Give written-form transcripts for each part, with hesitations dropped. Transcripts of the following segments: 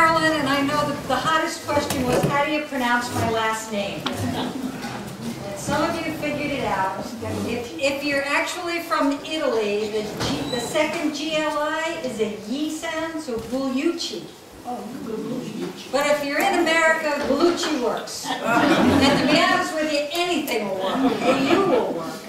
Marilyn, and I know that the hottest question was, how do you pronounce my last name? And some of you figured it out. If you're actually from Italy, the second GLI is a Y sound, so Gugliucci. But if you're in America, Gugliucci works. And to be honest with you, anything will work. And you will work.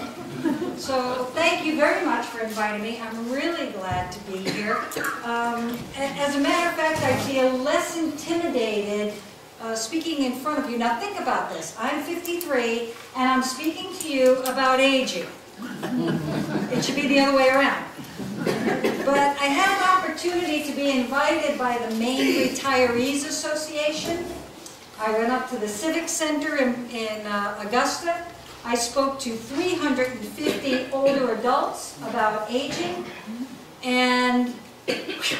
So thank you very much for inviting me. I'm really glad to be here. As a matter of fact, I feel less intimidated speaking in front of you. Now think about this. I'm 53 and I'm speaking to you about aging. It should be the other way around. But I had an opportunity to be invited by the Maine Retirees Association. I went up to the Civic Center in Augusta. I spoke to 350 older adults about aging, and it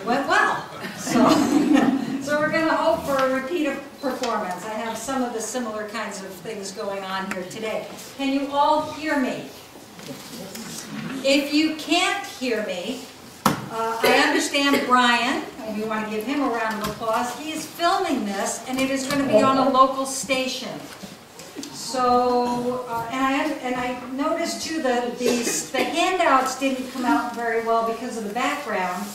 went well. So we're going to hope for a repeat of performance. I have some of the similar kinds of things going on here today. Can you all hear me? If you can't hear me, I understand Brian, and we want to give him a round of applause. He is filming this, and it is going to be on a local station. So, and I noticed too that the handouts didn't come out very well because of the background.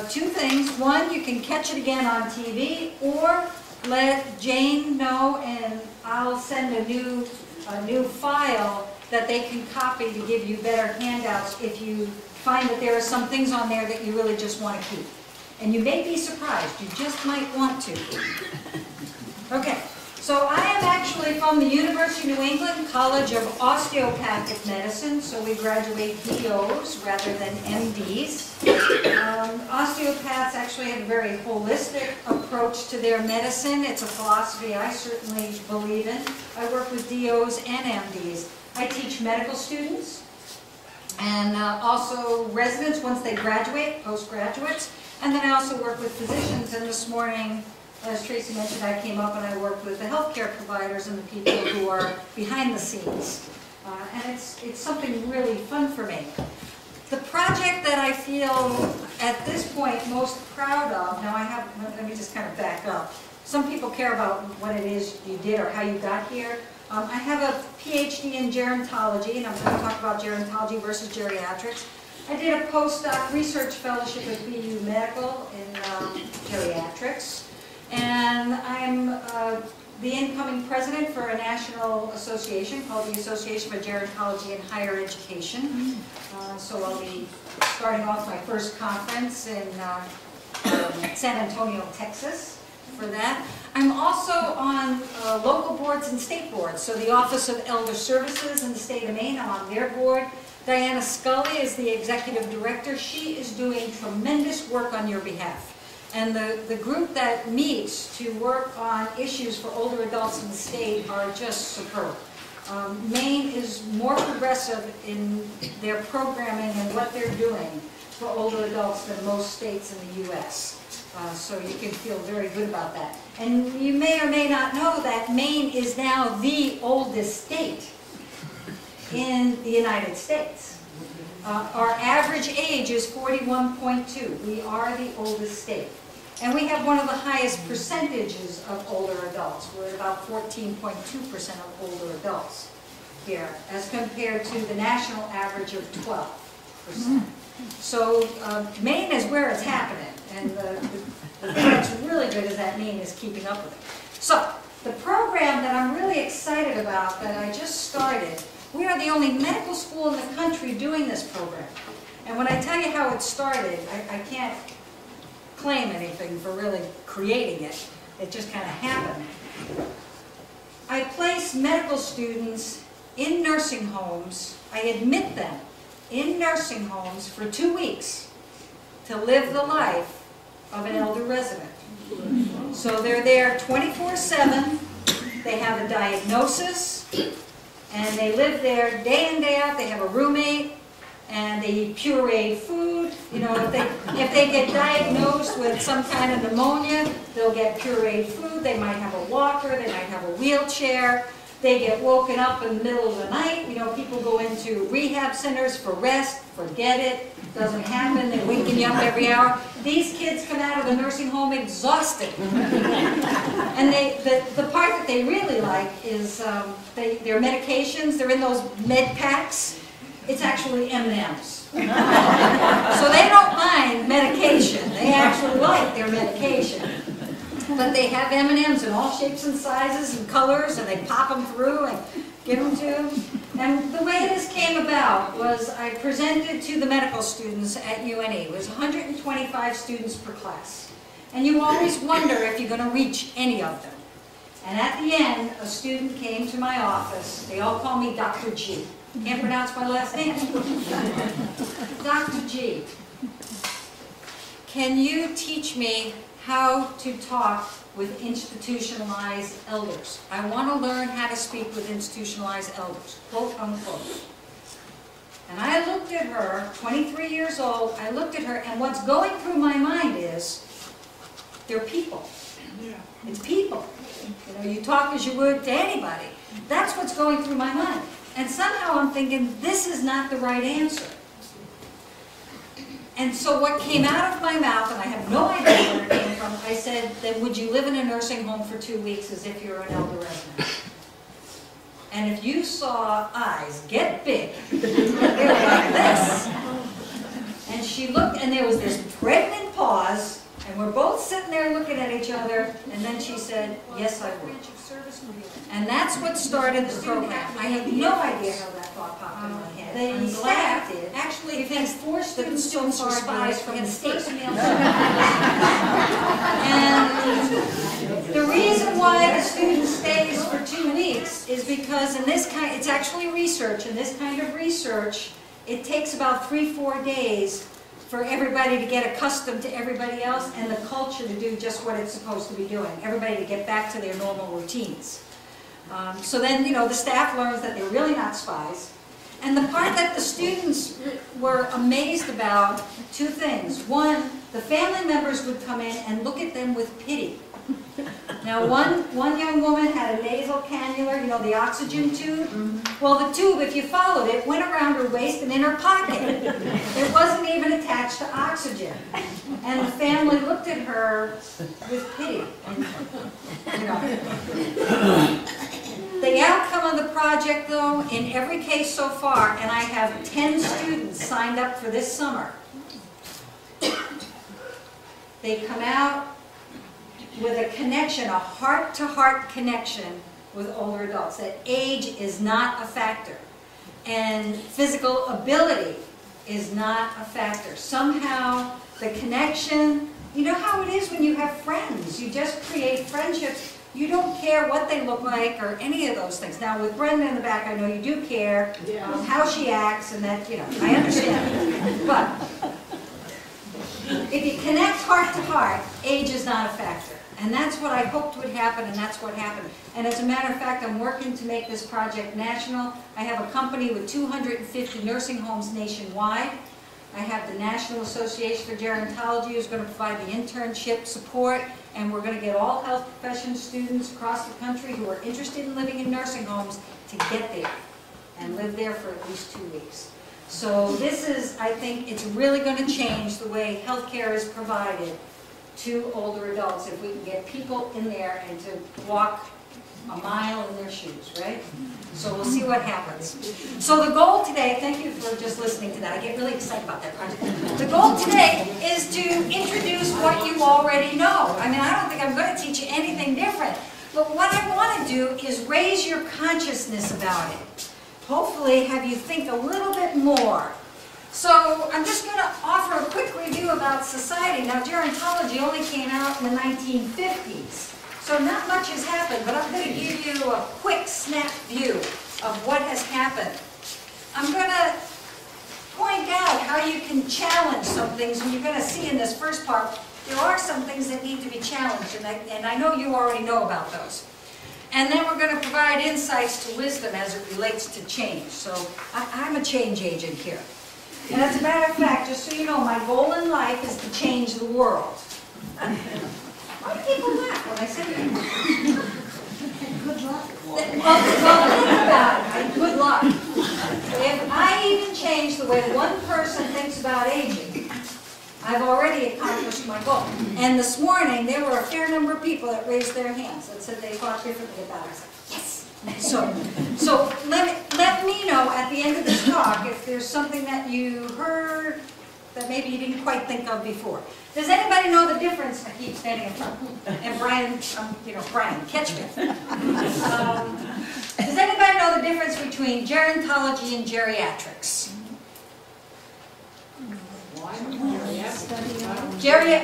Two things. One, you can catch it again on TV, or let Jane know, and I'll send a new file that they can copy to give you better handouts if you find that there are some things on there that you really just want to keep. And you may be surprised. You just might want to. Okay. So I am actually from the University of New England College of Osteopathic Medicine, so we graduate DOs rather than MDs. Osteopaths actually have a very holistic approach to their medicine. It's a philosophy I certainly believe in. I work with DOs and MDs. I teach medical students and also residents once they graduate, postgraduates, and then I also work with physicians, and this morning, as Tracy mentioned, I came up and I worked with the healthcare providers and the people who are behind the scenes. And it's something really fun for me. The project that I feel at this point most proud of, now let me just kind of back up. Some people care about what it is you did or how you got here. I have a PhD in gerontology, and I'm going to talk about gerontology versus geriatrics. I did a postdoc research fellowship at BU Medical in geriatrics. And I'm the incoming president for a national association called the Association for Gerontology in Higher Education. So I'll be starting off my first conference in San Antonio, Texas for that. I'm also on local boards and state boards. So the Office of Elder Services in the state of Maine, I'm on their board. Diana Scully is the executive director. She is doing tremendous work on your behalf. And the group that meets to work on issues for older adults in the state are just superb. Maine is more progressive in their programming and what they're doing for older adults than most states in the U.S. So you can feel very good about that. And you may or may not know that Maine is now the oldest state in the United States. Our average age is 41.2. We are the oldest state. And we have one of the highest percentages of older adults. We're at about 14.2% of older adults here, as compared to the national average of 12%. So Maine is where it's happening. And the thing that's really good is that Maine is keeping up with it. So the program that I'm really excited about that I just started, we are the only medical school in the country doing this program. And when I tell you how it started, I can't claim anything for really creating it. It just kind of happened. I place medical students in nursing homes. I admit them in nursing homes for 2 weeks to live the life of an elder resident. So they're there 24/7. They have a diagnosis. And they live there day in, day out. They have a roommate, and they eat pureed food. You know, if they get diagnosed with some kind of pneumonia, they'll get pureed food. They might have a walker. They might have a wheelchair. They get woken up in the middle of the night. You know, people go into rehab centers for rest. Forget it. Doesn't happen. They're waking you up every hour. These kids come out of the nursing home exhausted. And the part that they really like is their medications. They're in those med packs. It's actually M&Ms. So they don't mind medication. They actually like their medication. But they have M&Ms in all shapes and sizes and colors, and they pop them through and give them to them. And the way this came about was I presented to the medical students at UNE. It was 125 students per class. And you always wonder if you're going to reach any of them. And at the end, a student came to my office. They all call me Dr. G. Can't pronounce my last name. Dr. G, can you teach me how to talk with institutionalized elders? I want to learn how to speak with institutionalized elders, quote unquote. And I looked at her, 23 years old, I looked at her, and what's going through my mind is, they're people. It's people. You know, you talk as you would to anybody. That's what's going through my mind. And somehow I'm thinking, this is not the right answer. And so what came out of my mouth, and I have no idea where it came from, I said, then would you live in a nursing home for 2 weeks as if you're an elder resident? And if you saw eyes get big, they were like this. And she looked, and there was this pregnant pause, and we're both sitting there looking at each other, and then she said, yes, I would. And that's what started the program. I have no idea how that thought popped in my head. The staff did. Actually, thinks 4 students were spies from the state. And the reason why the student stays for 2 weeks is because in this kind, it's actually research. In this kind of research, it takes about 3-4 days for everybody to get accustomed to everybody else and the culture to do just what it's supposed to be doing. Everybody to get back to their normal routines. So then, you know, the staff learns that they're really not spies. And the part that the students were amazed about, 2 things. One, the family members would come in and look at them with pity. Now, one young woman had a nasal cannula, you know, the oxygen tube. Well, the tube, if you followed it, went around her waist and in her pocket. It wasn't even attached to oxygen. And the family looked at her with pity. And, you know. The outcome of the project, though, in every case so far, and I have 10 students signed up for this summer, they come out with a connection, a heart-to-heart connection with older adults, that age is not a factor, and physical ability is not a factor. Somehow, the connection, you know how it is when you have friends, you just create friendships. You don't care what they look like or any of those things. Now, with Brenda in the back, I know you do care how she acts, and that, you know, I understand. But if you connect heart to heart, age is not a factor. And that's what I hoped would happen, and that's what happened. And as a matter of fact, I'm working to make this project national. I have a company with 250 nursing homes nationwide. I have the National Association for Gerontology who's going to provide the internship support, and we're going to get all health profession students across the country who are interested in living in nursing homes to get there and live there for at least 2 weeks. So this is, I think, it's really going to change the way healthcare is provided to older adults if we can get people in there and to walk a mile in their shoes, right? So we'll see what happens. So the goal today, thank you for just listening to that. I get really excited about that project. The goal today is to introduce what you already know. I mean, I don't think I'm going to teach you anything different. But what I want to do is raise your consciousness about it. Hopefully have you think a little bit more. So I'm just going to offer a quick review about society. Now, gerontology only came out in the 1950s. So not much has happened, but I'm going to give you a quick snap view of what has happened. I'm going to point out how you can challenge some things, and you're going to see in this first part, there are some things that need to be challenged, and I know you already know about those. And then we're going to provide insights to wisdom as it relates to change. So I'm a change agent here. And as a matter of fact, just so you know, my goal in life is to change the world. Why do people laugh when I say that? Good luck. Well, think about it. Good luck. If I even change the way one person thinks about aging, I've already accomplished my goal. And this morning, there were a fair number of people that raised their hands that said they thought differently about it. I said, yes. So let me know at the end of this talk if there's something that you heard that maybe you didn't quite think of before. Does anybody know the difference? I keep standing in front. And Brian, Brian, catch me. Does anybody know the difference between gerontology and geriatrics?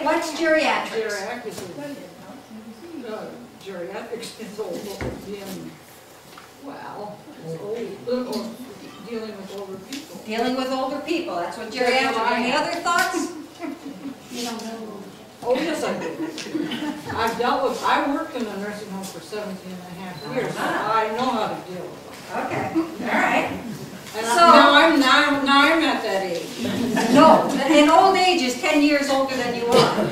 What's geriatrics? Geriatrics is old being, well, dealing with older people. Dealing with older people, that's what geriatrics are. Any other thoughts? You don't know. Oh, yes, I do. I worked in a nursing home for 17 and a half years, so I know how to deal with them. Okay, all right. And now I'm at that age. No, in old age is 10 years older than you are.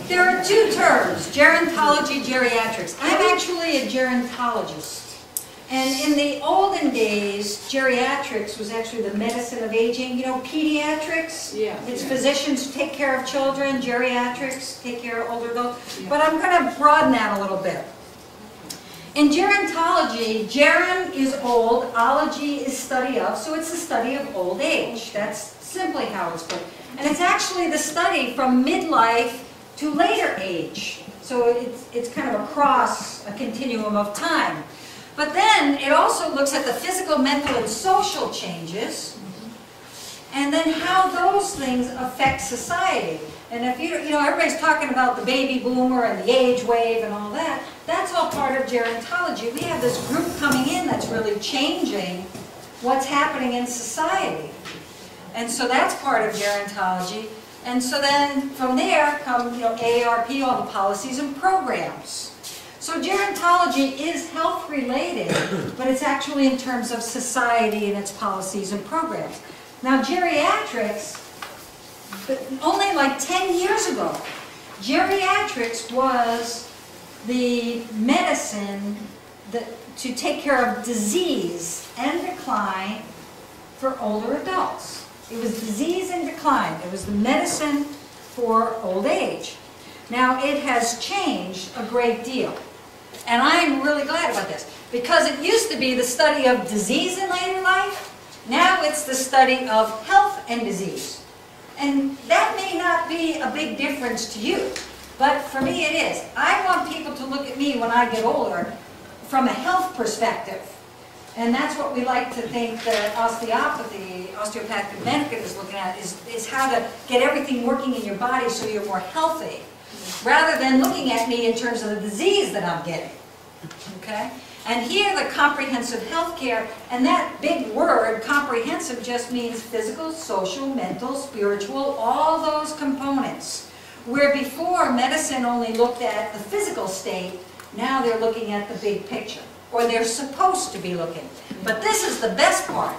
There are two terms, gerontology, geriatrics. I'm actually a gerontologist. And in the olden days, geriatrics was actually the medicine of aging. You know, pediatrics, it's physicians who take care of children. Geriatrics take care of older adults. But I'm going to broaden that a little bit. In gerontology, geron is old, ology is study of, so it's the study of old age. That's simply how it's put. And it's actually the study from midlife to later age. So it's kind of across a continuum of time. But then it also looks at the physical, mental, and social changes, and then how those things affect society. And if everybody's talking about the baby boomer and the age wave and all that, that's all part of gerontology. We have this group coming in that's really changing what's happening in society. And so that's part of gerontology. And so then from there come, AARP, all the policies and programs. So gerontology is health related, but it's actually in terms of society and its policies and programs. Now geriatrics, but only like 10 years ago, geriatrics was the medicine to take care of disease and decline for older adults. It was disease and decline. It was the medicine for old age. Now it has changed a great deal. And I'm really glad about this, because it used to be the study of disease in later life. Now it's the study of health and disease. And that may not be a big difference to you, but for me it is. I want people to look at me when I get older from a health perspective. And that's what we like to think that osteopathic benefit is looking at, is how to get everything working in your body so you're more healthy, rather than looking at me in terms of the disease that I'm getting. Okay? And here the comprehensive health care, and that big word, comprehensive, just means physical, social, mental, spiritual, all those components. Where before medicine only looked at the physical state, now they're looking at the big picture. Or they're supposed to be looking. But this is the best part.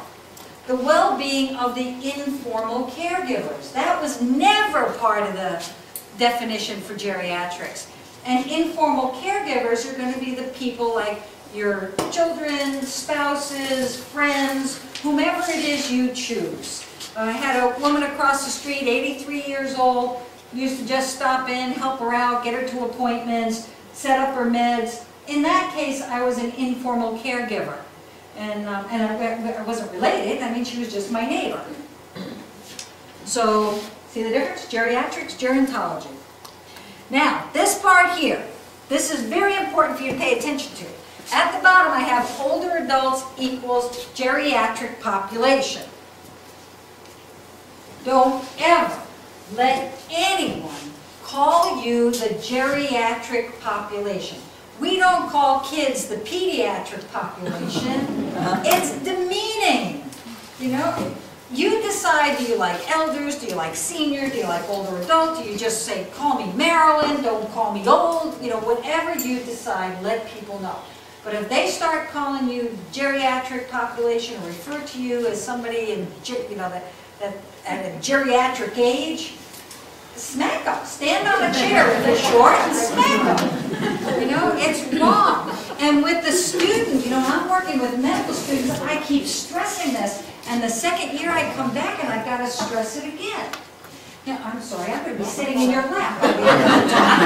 The well-being of the informal caregivers. That was never part of the definition for geriatrics. And informal caregivers are going to be the people like your children, spouses, friends, whomever it is you choose. I had a woman across the street, 83 years old, used to just stop in, help her out, get her to appointments, set up her meds. In that case, I was an informal caregiver. And I wasn't related, I mean, she was just my neighbor. So, see the difference? Geriatrics, gerontology. Now, this part here, this is very important for you to pay attention to. At the bottom, I have older adults equals geriatric population. Don't ever let anyone call you the geriatric population. We don't call kids the pediatric population. It's demeaning. You decide, do you like elders, do you like senior, do you like older adult, do you just say, call me Marilyn, don't call me old, whatever you decide, let people know. But if they start calling you geriatric population or refer to you as somebody in, that at a geriatric age, smack them. Stand on a chair if they're short and smack them. You know, it's wrong. And with the student, you know, I'm working with medical students, I keep stressing this. And the second year I come back and I've got to stress it again. Now, I'm sorry, I'm going to be sitting in your lap by the end of the time.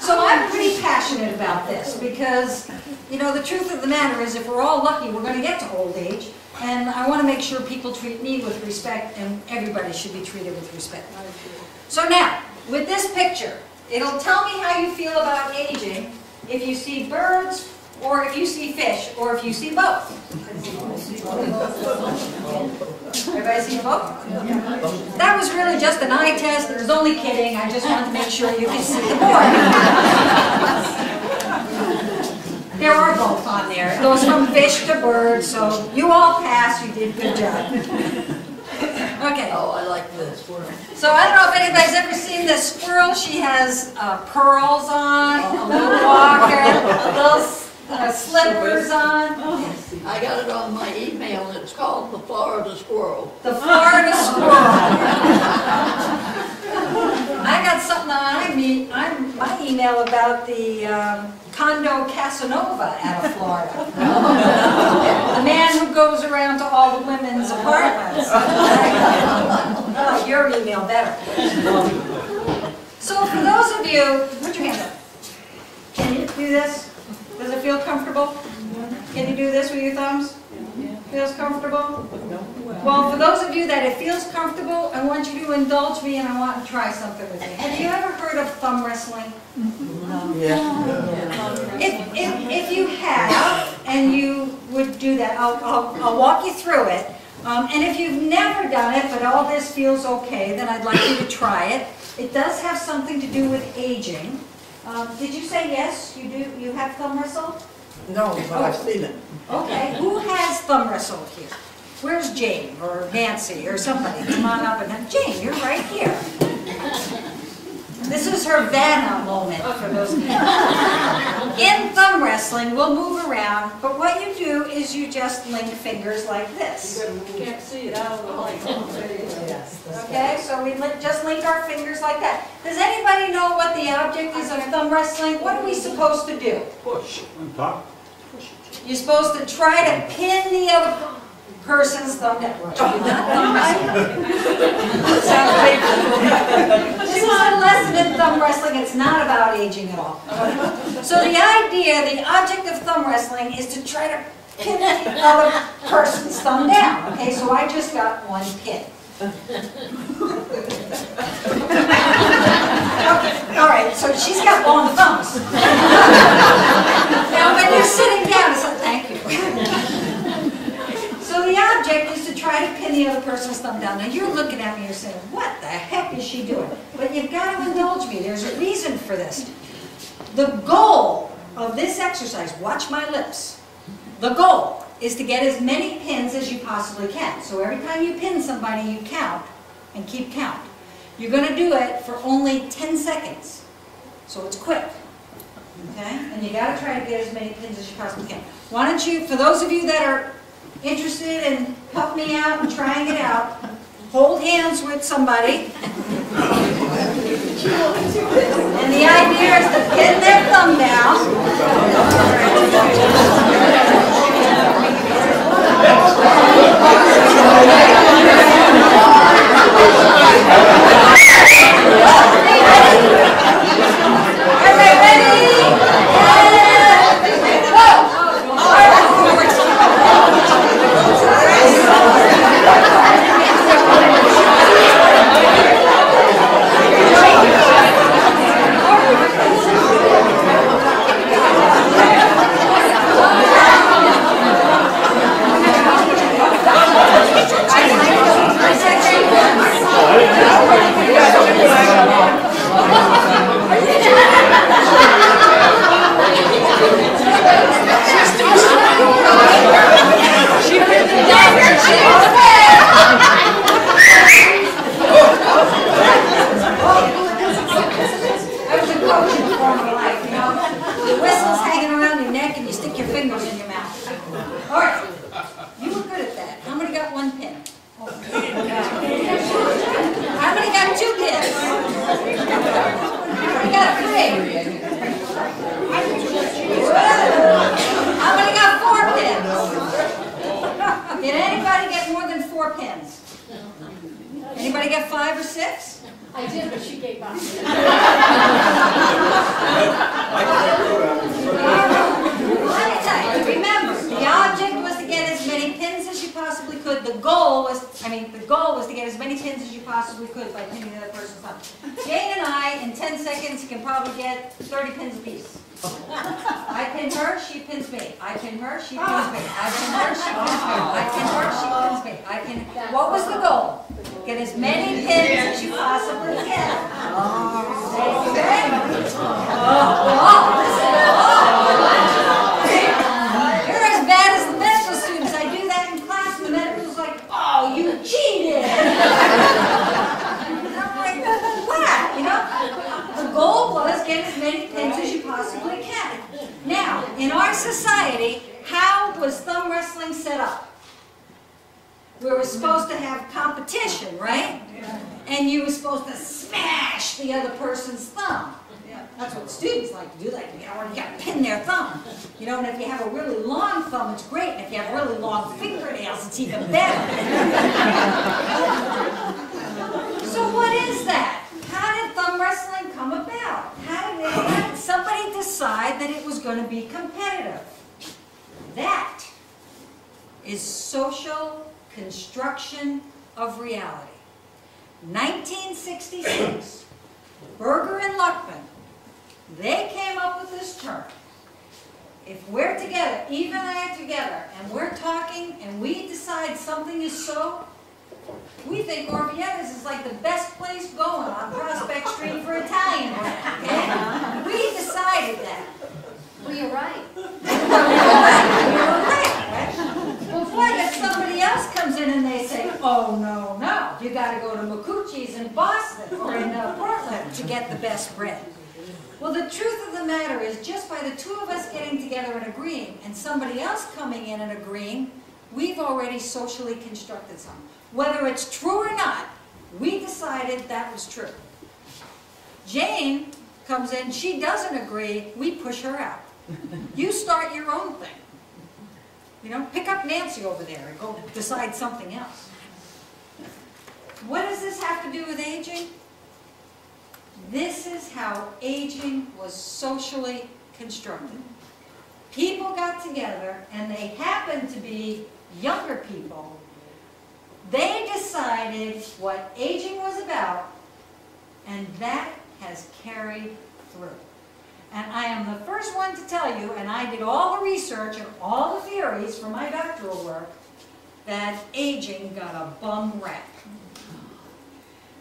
So I'm pretty passionate about this because, you know, the truth of the matter is if we're all lucky, we're going to get to old age. And I want to make sure people treat me with respect, and everybody should be treated with respect. So now, with this picture, it'll tell me how you feel about aging if you see birds, or if you see fish, or if you see both. Everybody see both? That was really just an eye test. It was only kidding. I just wanted to make sure you could see the board. There are both on there. It goes from fish to bird, so you all passed. You did a good job. Okay. Oh, I like this. So I don't know if anybody's ever seen this squirrel. She has pearls on, a little walker, little slippers on. I got it on my email. It's called the Florida Squirrel. The Florida Squirrel. I got something on my email about the condo Casanova out of Florida. The man who goes around to all the women's apartments. Oh, your email better. So for those of you, put your hand up. Can you do this? Does it feel comfortable? Can you do this with your thumbs? Feels comfortable? Well, for those of you that it feels comfortable, I want you to indulge me and I want to try something with you. Have you ever heard of thumb wrestling? If you have, and you would do that, I'll walk you through it. And if you've never done it, but all this feels okay, then I'd like you to try it. It does have something to do with aging. Did you say yes? You do? You have thumb wrestle? No, but I've seen it. Okay. Who has thumb wrestled here? Where's Jane or Nancy or somebody? Come on up and have Jane. You're right here. This is her Vanna moment for those people. In thumb wrestling, we'll move around, but what you do is you just link fingers like this. You can't see it out of the light. Okay, so we just link our fingers like that. Does anybody know what the object is of thumb wrestling? What are we supposed to do? Push. You're supposed to try to pin the other person's thumb down. Not thumb wrestling. This is a lesson in thumb wrestling. It's not about aging at all. So the idea, the object of thumb wrestling is to try to pin the other person's thumb down. Okay, so I just got one pin. Okay, all right, so she's got long thumbs. Now when you're sitting down, it's like, thank you. So the object is to try to pin the other person's thumb down. Now you're looking at me, you're saying, what the heck is she doing? But you've got to indulge me. There's a reason for this. The goal of this exercise, watch my lips, the goal is to get as many pins as you possibly can. So every time you pin somebody, you count and keep count. You're going to do it for only 10 seconds. So it's quick. Okay? And you got to try to get as many pins as you possibly can. Why don't you, for those of you that are interested in help me out and trying it out, hold hands with somebody. And the idea is to pin their thumb down. Are they ready? Did anybody get more than 4 pins? Anybody get 5 or 6? I did, but she gave up. Let me tell you, remember, the object was to get as many pins as you possibly could. The goal was to get as many pins as you possibly could by pinning the other person's thumb. Jane and I, in 10 seconds, can probably get 30 pins apiece. I pin her, she pins me. I pin her, she pins me. I pin her, she pins me. I pin her, she pins me. What was the goal? Get as many pins as you possibly can. You're as bad as the medical students. I do that in class, and the medical's like, "Oh, you cheated!" And I'm like, "What?" You know? The goal was get as many pins as you possibly can. Now, in our society, how was thumb wrestling set up? We were supposed to have competition, right? And you were supposed to smash the other person's thumb. That's what students like to do. Like, you got to pin their thumb. You know, and if you have a really long thumb, it's great. And if you have really long fingernails, it's even better. So what is that? How did thumb wrestling come about? How did somebody decide that it was going to be competitive? That is social construction of reality. 1966, Berger and Luckman, they came up with this term. If we're together, Eve and I are together, and we're talking, and we decide something is so, we think Orvietas is like the best place going on Prospect Street for Italian bread, okay? We decided that. Well, you're right. You're right, right? Well, what if somebody else comes in and they say, "Oh, no, no, you got to go to Makuchi's in Boston or in Portland to get the best bread"? Well, the truth of the matter is, just by the two of us getting together and agreeing, and somebody else coming in and agreeing, we've already socially constructed something. Whether it's true or not, we decided that was true. Jane comes in, she doesn't agree, we push her out. You start your own thing. You know, pick up Nancy over there and go decide something else. What does this have to do with aging? This is how aging was socially constructed. People got together, and they happened to be younger people. They decided what aging was about, and that has carried through. And I am the first one to tell you, and I did all the research and all the theories for my doctoral work, that aging got a bum rap.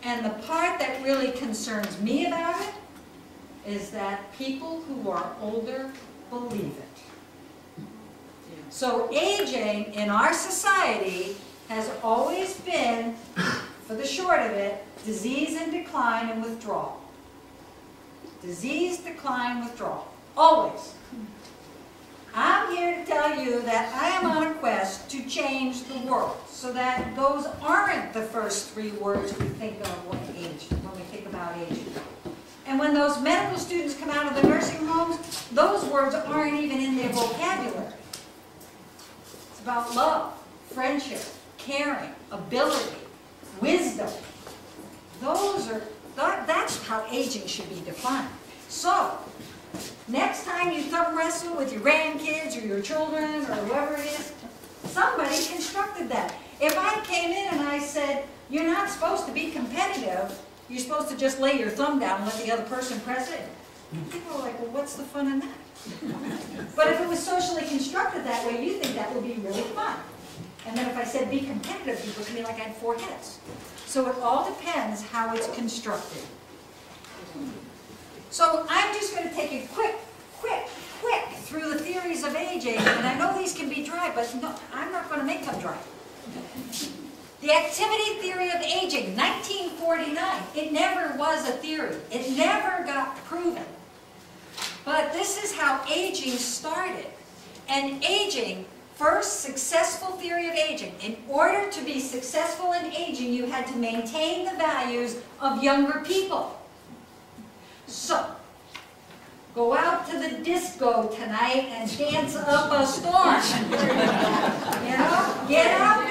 And the part that really concerns me about it is that people who are older believe it. So aging in our society has always been, for the short of it, disease and decline and withdrawal. Disease, decline, withdrawal. Always. I'm here to tell you that I am on a quest to change the world so that those aren't the first 3 words we think of when we think about aging. And when those medical students come out of the nursing homes, those words aren't even in their vocabulary. It's about love, friendship, caring, ability, wisdom. That's how aging should be defined. So, next time you thumb wrestle with your grandkids or your children or whoever it is, somebody constructed that. If I came in and I said, "You're not supposed to be competitive, you're supposed to just lay your thumb down and let the other person press it," people are like, "Well, what's the fun in that?" But if it was socially constructed that way, you think that would be really fun. And then if I said be competitive, you'd look at me like I had 4 heads. So it all depends how it's constructed. So I'm just going to take a quick through the theories of aging, and I know these can be dry, but no, I'm not going to make them dry. The activity theory of aging, 1949. It never was a theory. It never got proven. But this is how aging started. And aging, first successful theory of aging. In order to be successful in aging, you had to maintain the values of younger people. So, go out to the disco tonight and dance up a storm. You know, get out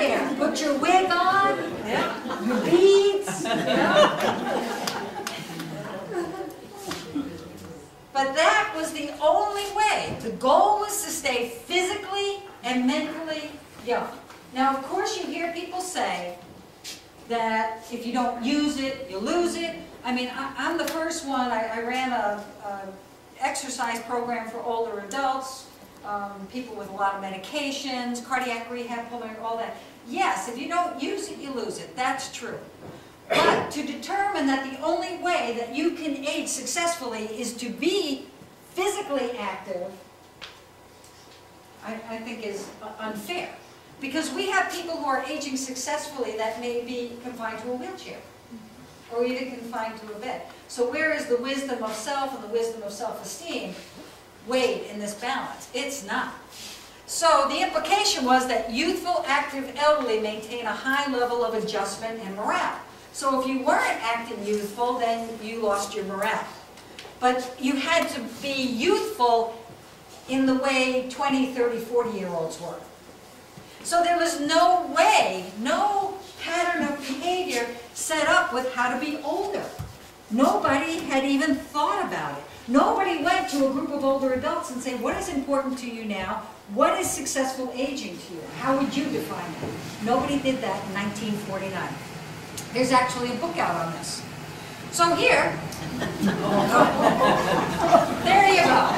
and mentally young. Now, of course, you hear people say that if you don't use it, you lose it. I mean, I'm the first one. I ran a exercise program for older adults, people with a lot of medications, cardiac rehab, pulmonary, all that. Yes, if you don't use it, you lose it. That's true. But to determine that the only way that you can age successfully is to be physically active, I think is unfair. Because we have people who are aging successfully that may be confined to a wheelchair, or even confined to a bed. So where is the wisdom of self and the wisdom of self-esteem weighed in this balance? It's not. So the implication was that youthful, active elderly maintain a high level of adjustment and morale. So if you weren't acting youthful, then you lost your morale. But you had to be youthful in the way 20, 30, 40-year-olds were. So there was no way, no pattern of behavior set up with how to be older. Nobody had even thought about it. Nobody went to a group of older adults and said, what is important to you now? What is successful aging to you? How would you define that? Nobody did that in 1949. There's actually a book out on this. So here, there you go.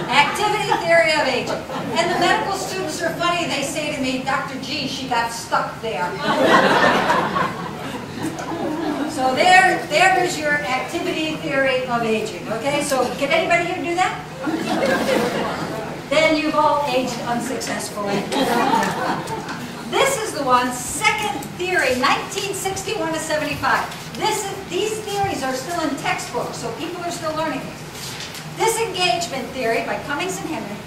Activity theory of aging. And the medical students are funny. They say to me, Dr. G, she got stuck there. So there is your activity theory of aging. Okay, so can anybody here do that? Then you've all aged unsuccessfully. This is the one, second theory, 1961 to 75. These theories are still in textbooks, so people are still learning this. Disengagement theory by Cummings and Henry.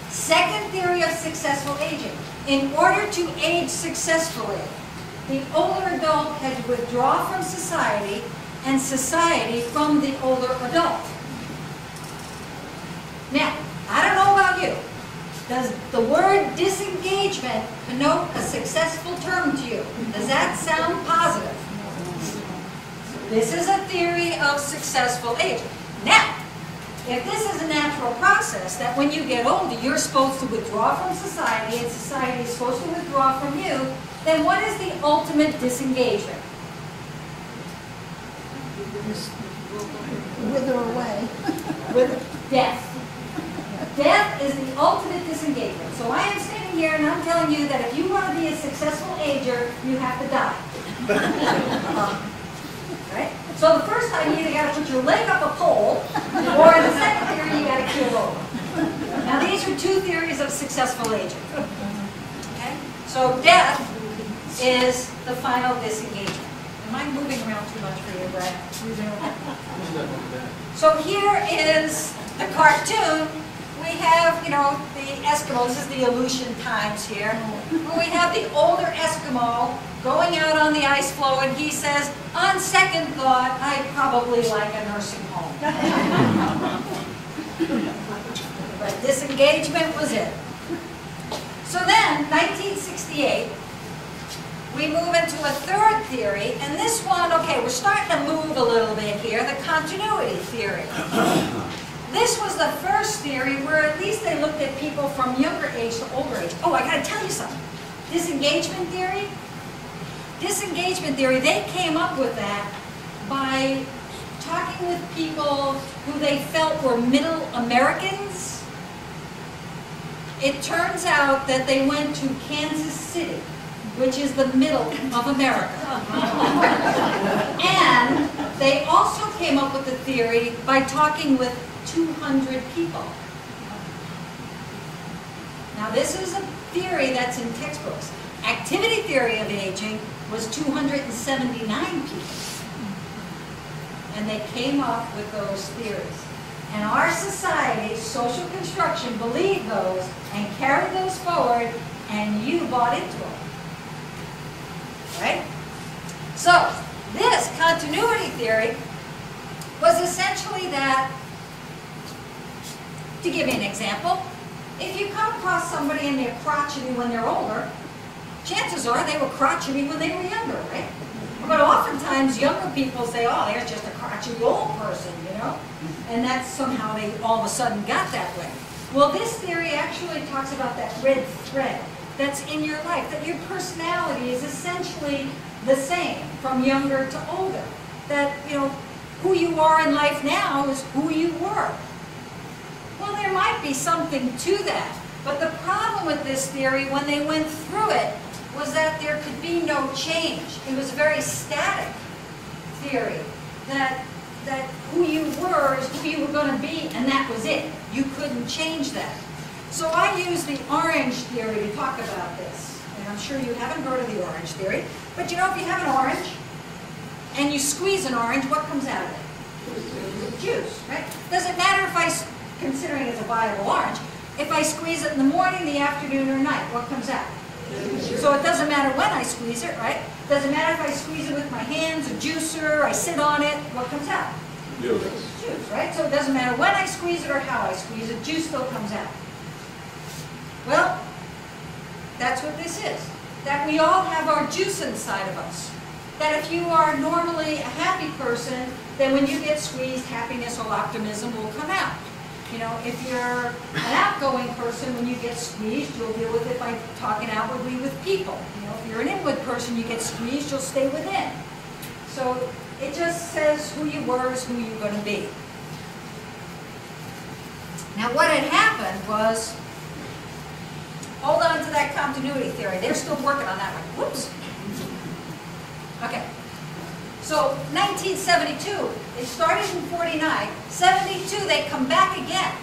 Second theory of successful aging. In order to age successfully, the older adult had to withdraw from society and society from the older adult. Now, I don't know about you. Does the word disengagement connote a successful term to you? Does that sound positive? This is a theory of successful aging. Now, if this is a natural process, that when you get older, you're supposed to withdraw from society and society is supposed to withdraw from you, then what is the ultimate disengagement? Wither away. Death. Death is the ultimate disengagement. So I am standing here and I'm telling you that if you want to be a successful ager, you have to die. Right? So the first time you either got to put your leg up a pole, or in the second theory you got to keel over. Now these are two theories of successful aging. Okay? So death is the final disengagement. Am I moving around too much for you, Brad? So here is the cartoon. We have, you know, the Eskimo. This is the Aleutian times here. We have the older Eskimo going out on the ice floe, and he says, on second thought, I'd probably like a nursing home. But disengagement was it. So then, 1968, we move into a third theory, and this one, okay, we're starting to move a little bit here, the continuity theory. This was the first theory where at least they looked at people from younger age to older age. Oh, I gotta tell you something. Disengagement theory? Disengagement theory, they came up with that by talking with people who they felt were middle Americans. It turns out that they went to Kansas City, which is the middle of America. And they also came up with the theory by talking with 200 people. Now this is a theory that's in textbooks. Activity theory of aging was 279 people. And they came up with those theories. And our society, social construction, believed those and carried those forward, and you bought into them. Right? So, this continuity theory was essentially that, to give you an example, if you come across somebody and they're crotchety when they're older, chances are they were crotchety when they were younger, right? But oftentimes younger people say, oh, there's just a crotchety old person, you know? And that's somehow they all of a sudden got that way. Well, this theory actually talks about that red thread that's in your life, that your personality is essentially the same from younger to older. That, you know, who you are in life now is who you were. Well, there might be something to that. But the problem with this theory, when they went through it, was that there could be no change. It was a very static theory. That who you were is who you were going to be, and that was it. You couldn't change that. So I use the orange theory to talk about this. And I'm sure you haven't heard of the orange theory. But you know, if you have an orange, and you squeeze an orange, what comes out of it? Juice, right? Doesn't matter if I, considering it's a viable orange, if I squeeze it in the morning, the afternoon, or night, what comes out? So it doesn't matter when I squeeze it, right? Doesn't matter if I squeeze it with my hands, a juicer, I sit on it, what comes out? Juice. Juice, right? So it doesn't matter when I squeeze it or how I squeeze it, juice still comes out. Well, that's what this is. That we all have our juice inside of us. That if you are normally a happy person, then when you get squeezed, happiness or optimism will come out. You know, if you're an outgoing person, when you get squeezed, you'll deal with it by talking outwardly with people. You know, if you're an inward person, you get squeezed, you'll stay within. So it just says who you were is who you're going to be. Now what had happened was, hold on to that continuity theory. They're still working on that one. Whoops. Okay. So 1972, it started in 49. 72, they come back again.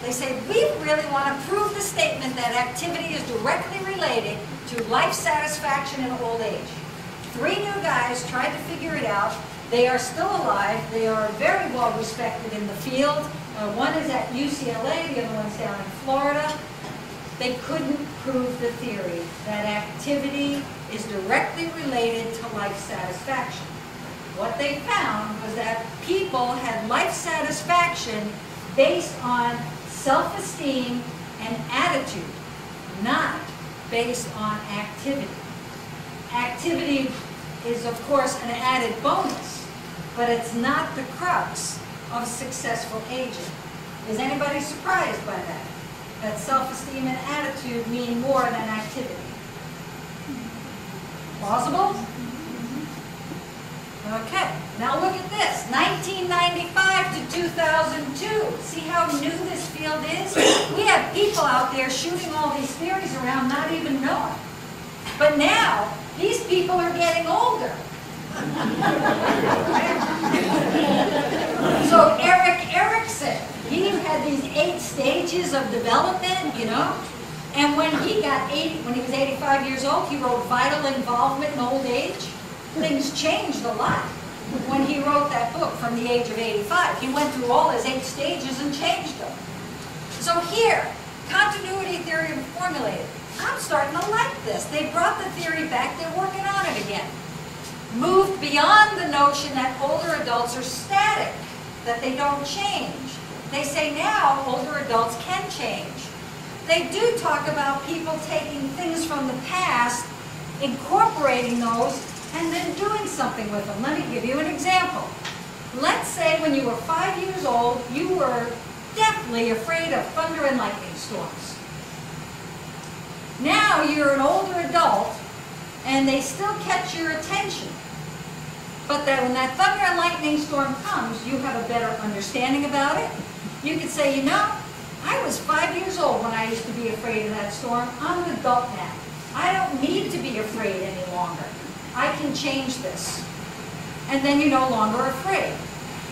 They say, we really want to prove the statement that activity is directly related to life satisfaction in old age. 3 new guys tried to figure it out. They are still alive. They are very well respected in the field. One is at UCLA, the other one's down in Florida. They couldn't prove the theory that activity is directly related to life satisfaction. What they found was that people had life satisfaction based on self-esteem and attitude, not based on activity. Activity is, of course, an added bonus, but it's not the crux of successful aging. Is anybody surprised by that? That self-esteem and attitude mean more than activity? Plausible? Okay, now look at this. 1995 to 2002. See how new this field is? We have people out there shooting all these theories around not even knowing. But now, these people are getting older. So Erik Erikson, he had these 8 stages of development, you know, and when he was 85 years old, he wrote Vital Involvement in Old Age. Things changed a lot when he wrote that book from the age of 85. He went through all his 8 stages and changed them. So here, continuity theory formulated. I'm starting to like this. They brought the theory back, they're working on it again. Moved beyond the notion that older adults are static, that they don't change. They say now older adults can change. They do talk about people taking things from the past, incorporating those, and then doing something with them. Let me give you an example. Let's say when you were 5 years old, you were deathly afraid of thunder and lightning storms. Now you're an older adult, and they still catch your attention. But then when that thunder and lightning storm comes, you have a better understanding about it. You could say, you know, I was 5 years old when I used to be afraid of that storm. I'm an adult now. I don't need to be afraid any longer. I can change this. And then you're no longer afraid.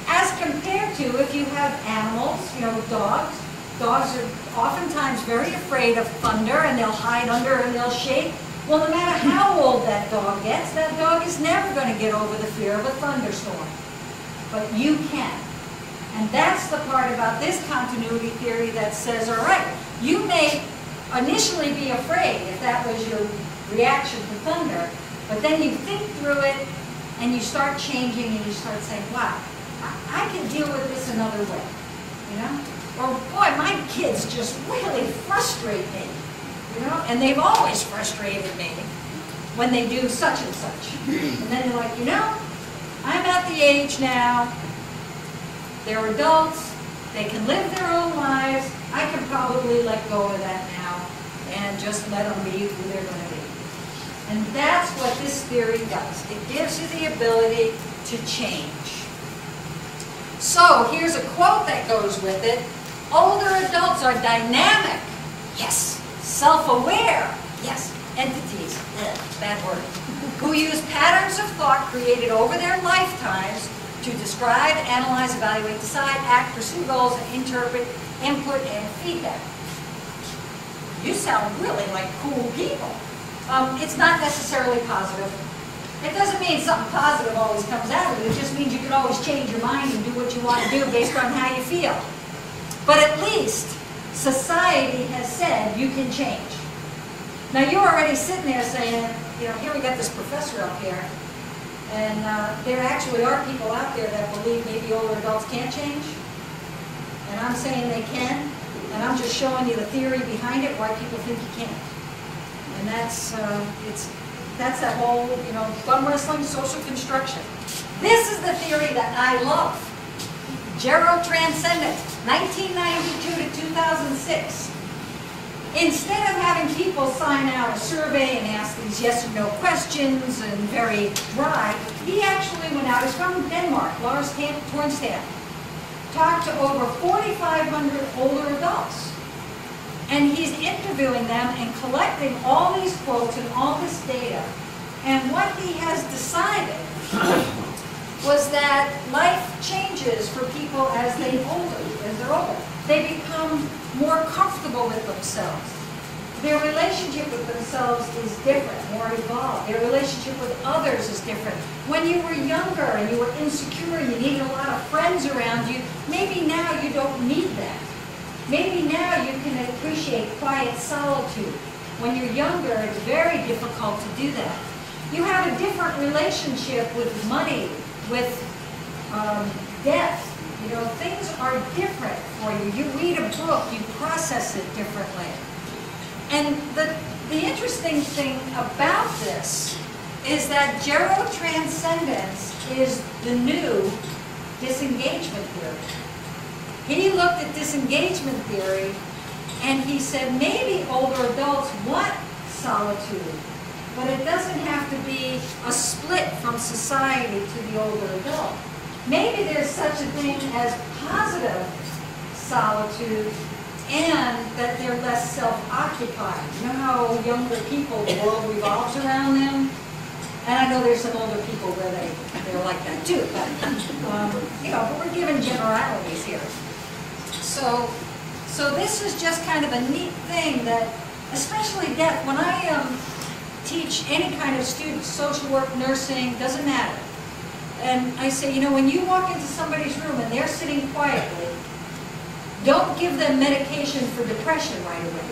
As compared to if you have animals, you know, dogs. Dogs are oftentimes very afraid of thunder, and they'll hide under and they'll shake. Well, no matter how old that dog gets, that dog is never going to get over the fear of a thunderstorm. But you can. And that's the part about this continuity theory that says, all right, you may initially be afraid if that was your reaction to thunder, but then you think through it and you start changing and you start saying, wow, I can deal with this another way, you know? Or, boy, my kids just really frustrate me, you know? And they've always frustrated me when they do such and such. And then they're like, you know, I'm at the age now, they're adults, they can live their own lives, I can probably let go of that now and just let them be who they're going to be. And that's what this theory does. It gives you the ability to change. So here's a quote that goes with it. Older adults are dynamic, yes. Self-aware, yes. Entities, bad word, who use patterns of thought created over their lifetimes to describe, analyze, evaluate, decide, act, pursue goals, and interpret input and feedback. You sound really like cool people. It's not necessarily positive. It doesn't mean something positive always comes out of it. It just means you can always change your mind and do what you want to do based on how you feel. But at least society has said you can change. Now you're already sitting there saying, you know, here we got this professor up here, and there actually are people out there that believe maybe older adults can't change. And I'm saying they can, and I'm just showing you the theory behind it, why people think you can't. And that's that whole, you know, bum wrestling, social construction. This is the theory that I love. Gerald Transcendent, 1992 to 2006. Instead of having people sign out a survey and ask these yes or no questions and very dry, he actually went out, he's from Denmark, Lars Tornstad, talked to over 4,500 older adults. And he's interviewing them and collecting all these quotes and all this data. And what he has decided was that life changes for people as they're older. They become more comfortable with themselves. Their relationship with themselves is different, more evolved. Their relationship with others is different. When you were younger and you were insecure, you needed a lot of friends around you, maybe now you don't need that. Maybe now you can appreciate quiet solitude. When you're younger, it's very difficult to do that. You have a different relationship with money, with death. You know, things are different for you. You read a book, you process it differently. And the interesting thing about this is that gerotranscendence is the new disengagement theory. He looked at disengagement theory and he said maybe older adults want solitude, but it doesn't have to be a split from society to the older adult. Maybe there's such a thing as positive solitude and that they're less self-occupied. You know how younger people, the world revolves around them? And I know there's some older people where they're like that too, but you know, but we're given generalities here. So this is just kind of a neat thing that, especially deaf, when I teach any kind of students, social work, nursing, doesn't matter. And I say, you know, when you walk into somebody's room and they're sitting quietly, don't give them medication for depression right away.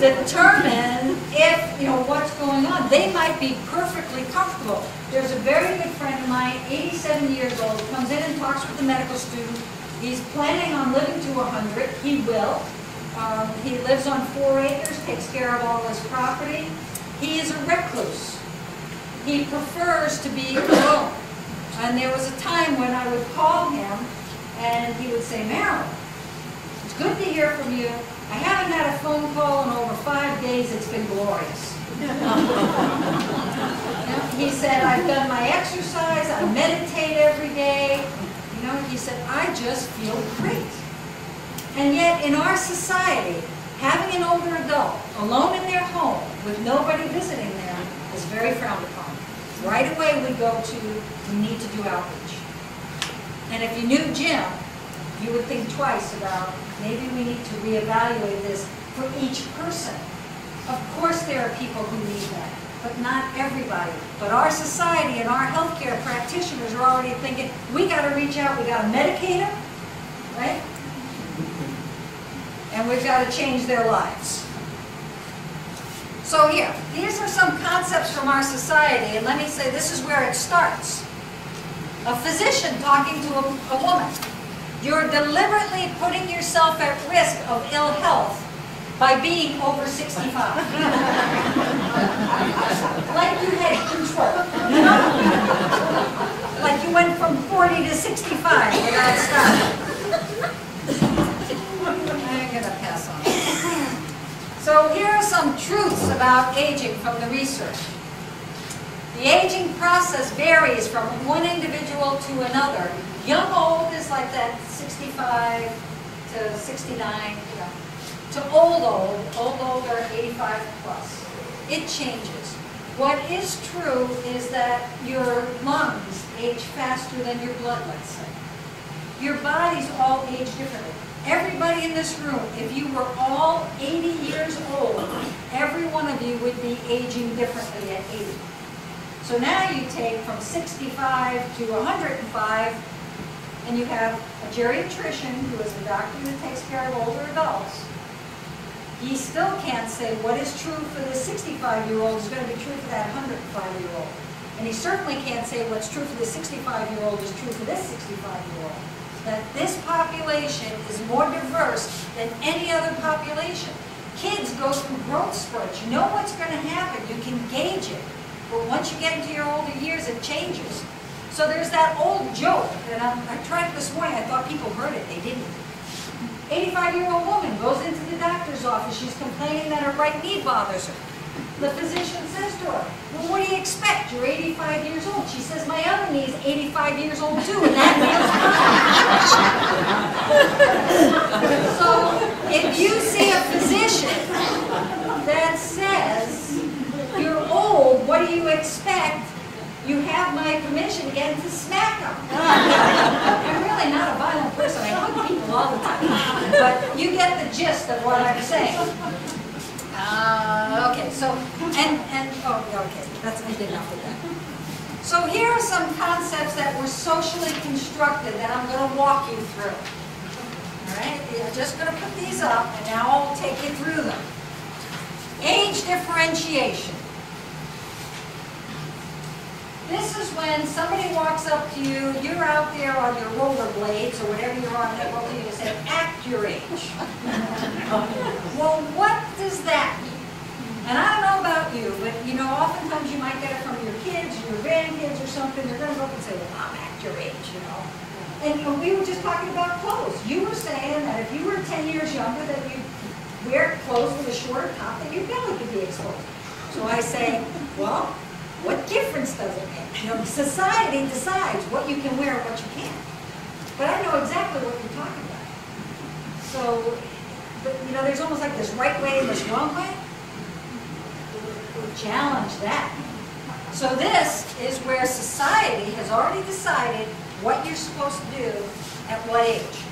Determine if, you know, what's going on. They might be perfectly comfortable. There's a very good friend of mine, 87 years old, comes in and talks with a medical student. He's planning on living to 100. He will. He lives on 4 acres, takes care of all his property. He is a recluse. He prefers to be alone. And there was a time when I would call him and he would say, Marilyn, it's good to hear from you. I haven't had a phone call in over 5 days. It's been glorious. He said, I've done my exercise. I meditate every day. You know, he said, I just feel great. And yet in our society, having an older adult alone in their home with nobody visiting them is very frowned upon. Right away we go to, we need to do outreach. And if you knew Jim, you would think twice about maybe we need to reevaluate this for each person. Of course there are people who need that, but not everybody. But our society and our healthcare practitioners are already thinking, we got to reach out, we got to medicate them, right? And we've got to change their lives. So here, these are some concepts from our society, and let me say this is where it starts. A physician talking to a woman. You're deliberately putting yourself at risk of ill health by being over 65. Like you had control. You know? Like you went from 40 to 65 without stopping. truths about aging from the research. The aging process varies from one individual to another. Young old is like that 65 to 69, to old are 85 plus. It changes. What is true is that your lungs age faster than your blood, let's say. Your bodies all age differently. Everybody in this room, if you were all 80 years old, every one of you would be aging differently at 80. So now you take from 65 to 105, and you have a geriatrician who is a doctor that takes care of older adults. He still can't say what is true for this 65-year-old is going to be true for that 105-year-old. And he certainly can't say what's true for this 65-year-old is true for this 65-year-old. That this population is more diverse than any other population. Kids go through growth spurts. You know what's going to happen. You can gauge it. But once you get into your older years, it changes. So there's that old joke, and I tried it this morning. I thought people heard it. They didn't. 85-year-old woman goes into the doctor's office. She's complaining that her right knee bothers her. The physician says to her, well, what do you expect? You're 85 years old. She says, my other knee is 85 years old too, and that feels fine. So if you see a physician that says, you're old, what do you expect? You have my permission again to smack them. I'm really not a violent person. I hug people all the time. But you get the gist of what I'm saying. Okay, so, okay, that's, I did enough with that. So here are some concepts that were socially constructed that I'm going to walk you through. All right, I'm just going to put these up, and now I'll take you through them. Age differentiation. This is when somebody walks up to you, you're out there on your rollerblades or whatever you're on, they look at you and say, act your age. Well, what does that mean? And I don't know about you, but you know, oftentimes you might get it from your kids or your grandkids or something. They're going to go up and say, well, Mom, act your age, you know. And we were just talking about clothes. You were saying that if you were 10 years younger, that you wear clothes with a shorter top, that your belly could be exposed. So I say, well, what difference does it make? You know, society decides what you can wear and what you can't. But I know exactly what you're talking about. So, but, you know, there's almost like this right way and this wrong way. We'll challenge that. So this is where society has already decided what you're supposed to do at what age.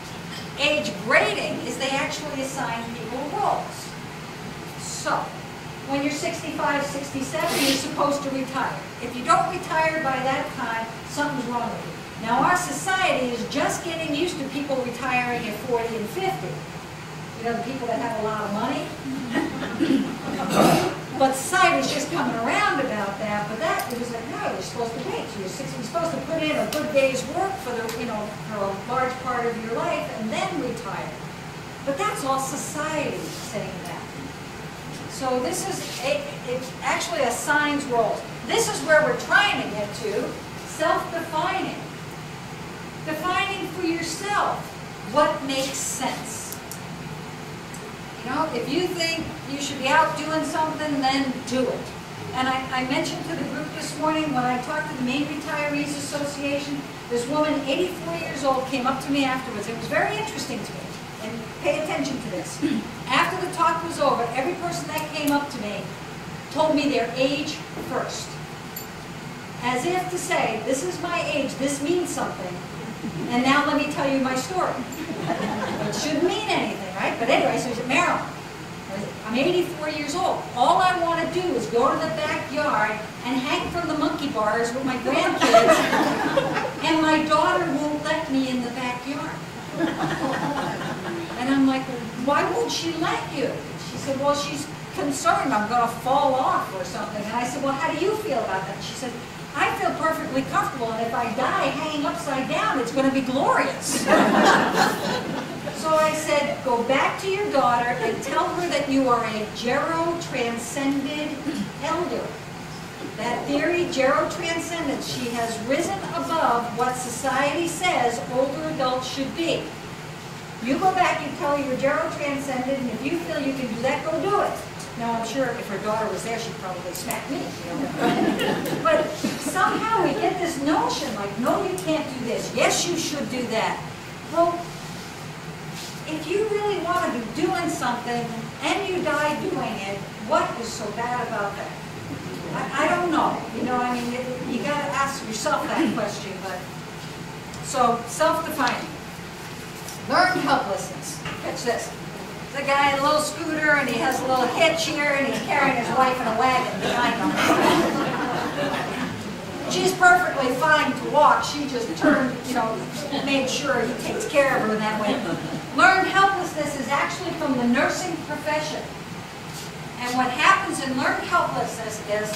Age grading is they actually assign people roles. So, when you're 65, 67, you're supposed to retire. If you don't retire by that time, something's wrong with you. Now our society is just getting used to people retiring at 40 and 50. You know, the people that have a lot of money. But society's just coming around about that. But that, it was like, no, you're supposed to wait. So you're 60, you're supposed to put in a good day's work for the, you know, for a large part of your life and then retire. But that's all society saying that. So this is, it actually assigns roles. This is where we're trying to get to, self-defining. Defining for yourself what makes sense. You know, if you think you should be out doing something, then do it. And I mentioned to the group this morning when I talked to the Maine Retirees Association, this woman, 84 years old, came up to me afterwards. It was very interesting to me. And pay attention to this. After the talk was over, every person that came up to me told me their age first. As if to say, this is my age, this means something, and now let me tell you my story. It shouldn't mean anything, right? But anyway, so he said, Marilyn, I'm 84 years old. All I want to do is go to the backyard and hang from the monkey bars with my grandkids, and my daughter won't let me in the backyard. And I'm like, why won't she let you? She said, well, she's concerned I'm going to fall off or something. And I said, well, how do you feel about that? She said, I feel perfectly comfortable, and if I die hanging upside down, it's going to be glorious. So I said, go back to your daughter and tell her that you are a gero-transcended elder. That theory, gero-transcendence, she has risen above what society says older adults should be. You go back and tell her you're gero-transcended, and if you feel you can do that, go do it. Now, I'm sure if her daughter was there, she'd probably smack me, you know. But somehow we get this notion, like, no, you can't do this. Yes, you should do that. Well, if you really want to be doing something and you die doing it, what is so bad about that? I don't know. You know, I mean, you got to ask yourself that question. But so, self-defining. Learned helplessness. Catch this. The guy in a little scooter, and he has a little hitch here, and he's carrying his wife in a wagon behind him. She's perfectly fine to walk. She just turned, you know, made sure he takes care of her in that way. Learned helplessness is actually from the nursing profession. And what happens in learned helplessness is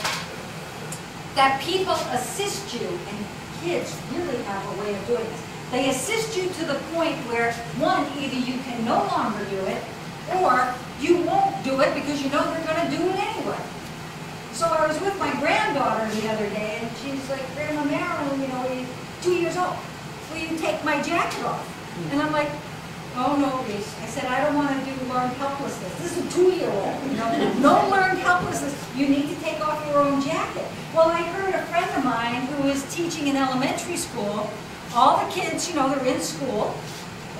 that people assist you, and kids really have a way of doing this. They assist you to the point where, one, either you can no longer do it, or you won't do it because you know they're going to do it anyway. So I was with my granddaughter the other day, and she's like, Grandma Marilyn, you know, 2 years old, will you take my jacket off? And I'm like, oh no, Reese. I said, I don't want to do learned helplessness. This is a 2-year-old, you know, no learned helplessness. You need to take off your own jacket. Well, I heard a friend of mine who is teaching in elementary school. All the kids, you know, they're in school.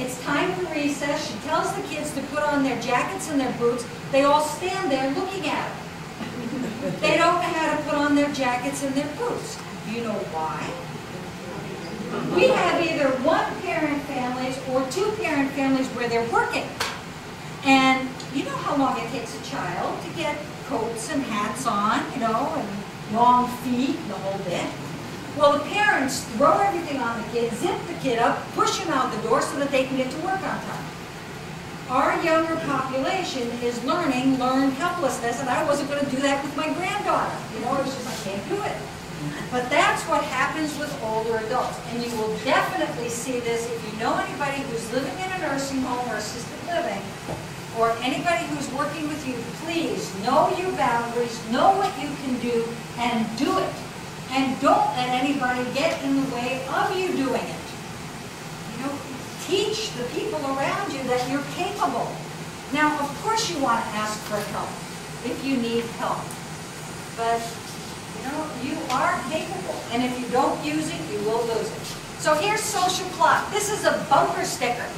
It's time for recess. She tells the kids to put on their jackets and their boots. They all stand there looking at her. They don't know how to put on their jackets and their boots. Do you know why? We have either one-parent families or two-parent families where they're working. And you know how long it takes a child to get coats and hats on, you know, and long feet and the whole bit. Well, the parents throw everything on the kid, zip the kid up, push him out the door so that they can get to work on time. Our younger population is learned helplessness, and I wasn't going to do that with my granddaughter. You know, it was just, I can't do it. But that's what happens with older adults. And you will definitely see this if you know anybody who's living in a nursing home or assisted living, or anybody who's working with you. Please know your boundaries, know what you can do, and do it. And don't let anybody get in the way of you doing it. You know, teach the people around you that you're capable. Now, of course you want to ask for help if you need help. But, you know, you are capable. And if you don't use it, you will lose it. So here's social clock. This is a bumper sticker.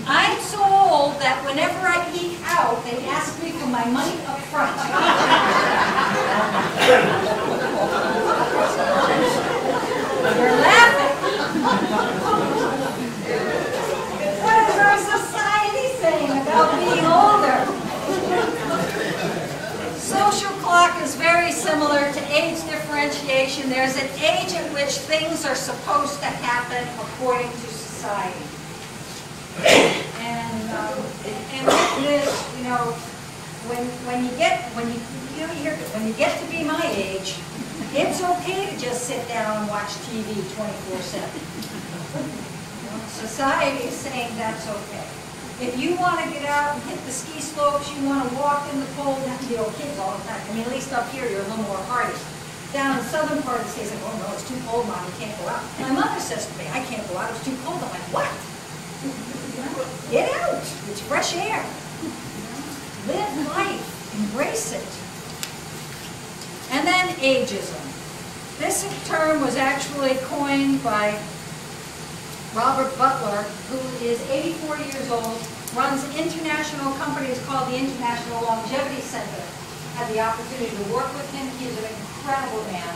I'm so old that whenever I eat out, they ask me for my money up front. You're laughing. What is our society saying about being older? Social clock is very similar to age differentiation. There's an age at which things are supposed to happen according to society. And with this, you know, when you get to be my age, it's okay to just sit down and watch TV 24/7. Society is saying that's okay. If you want to get out and hit the ski slopes, you want to walk in the cold, you know, kids all the time. I mean, at least up here, you're a little more hardy. Down in the southern part of the state, it's like, oh no, it's too cold, Mom, you can't go out. My mother says to me, I can't go out, it's too cold. I'm like, what? Get out. It's fresh air. Live life. Embrace it. And then ageism. This term was actually coined by Robert Butler, who is 84 years old, runs international companies called the International Longevity Center. Had the opportunity to work with him. He is an incredible man.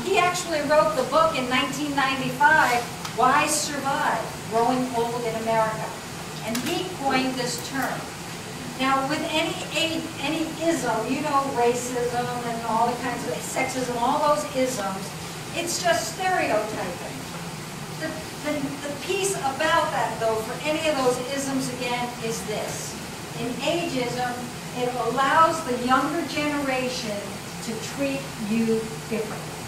He actually wrote the book in 1995, Why Survive? Growing Old in America. And he coined this term. Now, with any ism, you know, racism and all the kinds of sexism, all those isms, it's just stereotyping. The piece about that, though, for any of those isms, again, is this. In ageism, it allows the younger generation to treat you differently.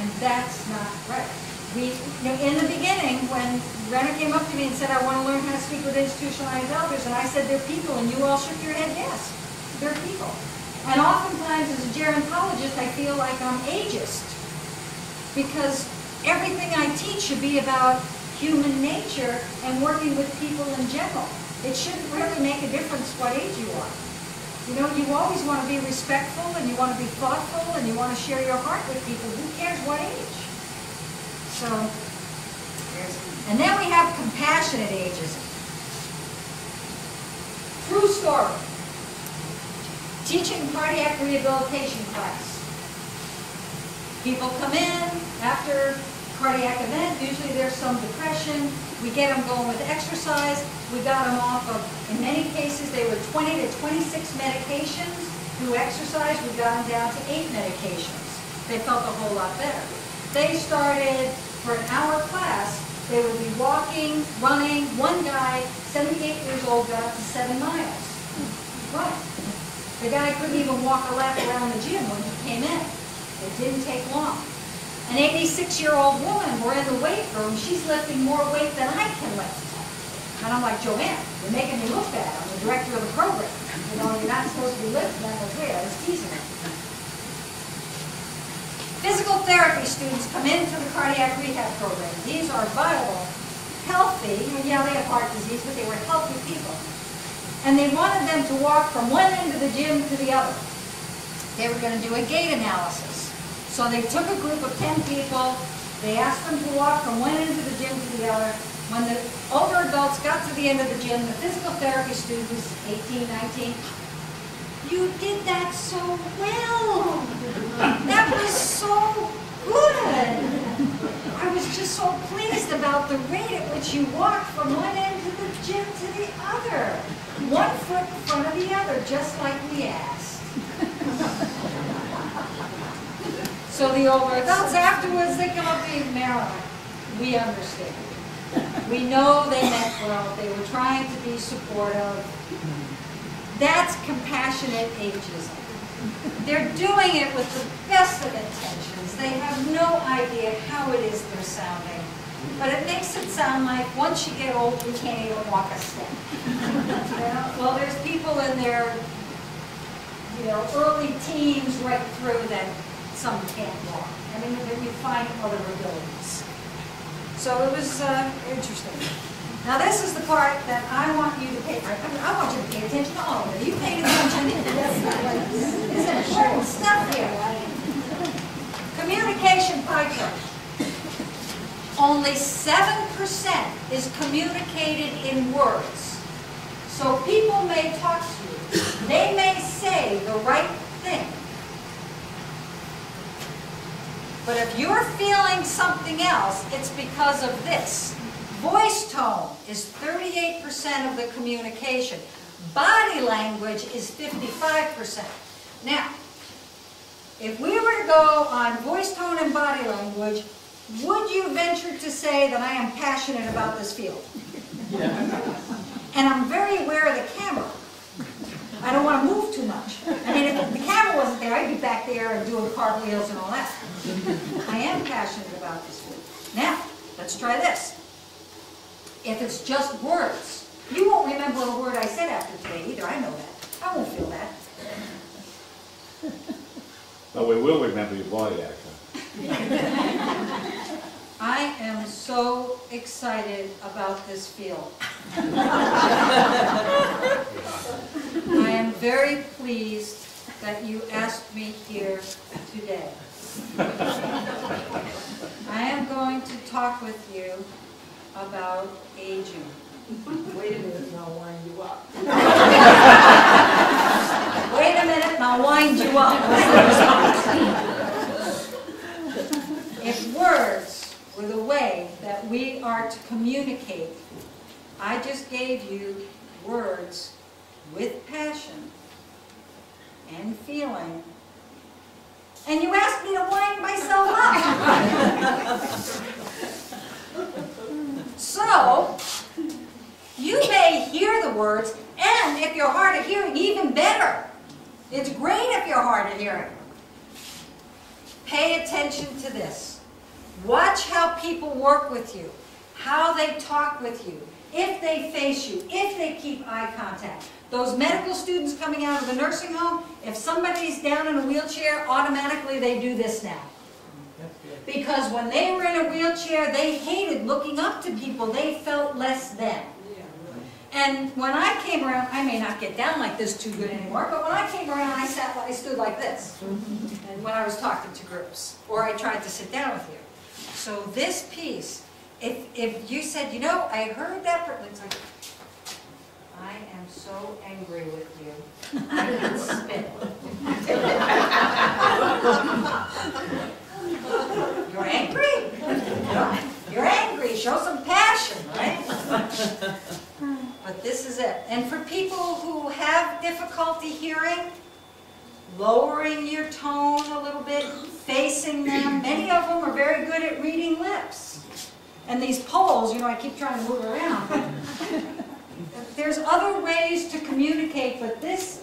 And that's not right. You know, in the beginning, when Renner came up to me and said, I want to learn how to speak with institutionalized elders, and I said, they're people, and you all shook your head, yes, they're people. And oftentimes, as a gerontologist, I feel like I'm ageist, because everything I teach should be about human nature and working with people in general. It shouldn't really make a difference what age you are. You know, you always want to be respectful, and you want to be thoughtful, and you want to share your heart with people. Who cares what age? So, and then we have compassionate ageism. True story. Teaching cardiac rehabilitation class. People come in after cardiac event. Usually there's some depression. We get them going with exercise. We got them off of, in many cases, they were 20 to 26 medications. Through exercise, we got them down to 8 medications. They felt a whole lot better. They started, for an hour class, they would be walking, running. One guy, 78 years old, got up to 7 miles. Right. The guy couldn't even walk a lap around the gym when he came in. It didn't take long. An 86-year-old woman, we're in the weight room, she's lifting more weight than I can lift. And I'm like, Joanne, you're making me look bad. I'm the director of the program. You know, you're not supposed to be lifting that much weight. I was teasing her. Physical therapy students come into the cardiac rehab program. These are viable, healthy, yeah, they have heart disease, but they were healthy people. And they wanted them to walk from one end of the gym to the other. They were going to do a gait analysis. So they took a group of 10 people, they asked them to walk from one end of the gym to the other. When the older adults got to the end of the gym, the physical therapy students, 18, 19, you did that so well. That was so good. I was just so pleased about the rate at which you walked from one end of the gym to the other. One foot in front of the other, just like we asked. So the older adults afterwards, they come up to me, Marilyn, we understand. We know they meant well. They were trying to be supportive. That's compassionate ageism. They're doing it with the best of intentions. They have no idea how it is they're sounding. But it makes it sound like once you get old, you can't even walk a step. Well, there's people in their, early teens right through that some can't walk. I mean, then you find other abilities. So it was interesting. Now this is the part that I want you to pay. I want you to pay attention to all of it. Are you paying attention? This is important stuff here. Communication pie chart. Only 7% is communicated in words. So people may talk to you. They may say the right thing. But if you're feeling something else, it's because of this. Voice tone is 38% of the communication. Body language is 55%. Now, if we were to go on voice tone and body language, would you venture to say that I am passionate about this field? Yeah. And I'm very aware of the camera. I don't want to move too much. I mean, if the camera wasn't there, I'd be back there and doing cartwheels and all that. I am passionate about this field. Now, let's try this. If it's just words, you won't remember a word I said after today either. I know that. I won't feel that. But we will remember your body action. I am so excited about this field. I am very pleased that you asked me here today. I am going to talk with you about aging. Wait a minute, and I'll wind you up. Wait a minute and I'll wind you up. If words were the way that we are to communicate, I just gave you words with passion and feeling, and you asked me to wind myself up. So, you may hear the words, and if you're hard of hearing, even better. It's great if you're hard of hearing. Pay attention to this. Watch how people work with you, how they talk with you, if they face you, if they keep eye contact. Those medical students coming out of the nursing home, if somebody's down in a wheelchair, automatically they do this now. Because when they were in a wheelchair, they hated looking up to people. They felt less than. And when I came around, I may not get down like this too good anymore, but when I came around, I stood like this. And when I was talking to groups, or I tried to sit down with you. So this piece, if you said, you know, I heard that, it's like, I am so angry with you. I can spit. You're angry? You're angry. Show some passion, right? But this is it. And for people who have difficulty hearing, lowering your tone a little bit, facing them. Many of them are very good at reading lips. And these poles, you know, I keep trying to move around. There's other ways to communicate, but this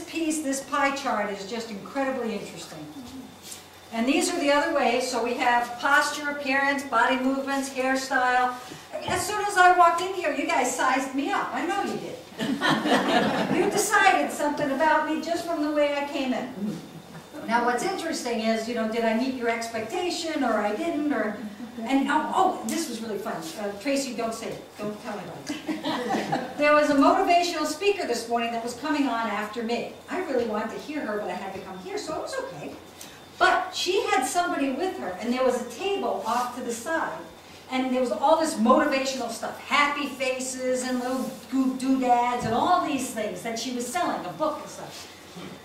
piece, this pie chart is just incredibly interesting. And these are the other ways. So we have posture, appearance, body movements, hairstyle. As soon as I walked in here, you guys sized me up. I know you did. You decided something about me just from the way I came in. Now what's interesting is, you know, did I meet your expectation or I didn't? And oh, this was really fun. Tracy, don't say it. Don't tell anybody. There was a motivational speaker this morning that was coming on after me. I really wanted to hear her, but I had to come here, so it was okay. But she had somebody with her, and there was a table off to the side. And there was all this motivational stuff, happy faces and little doodads and all these things that she was selling, a book and stuff.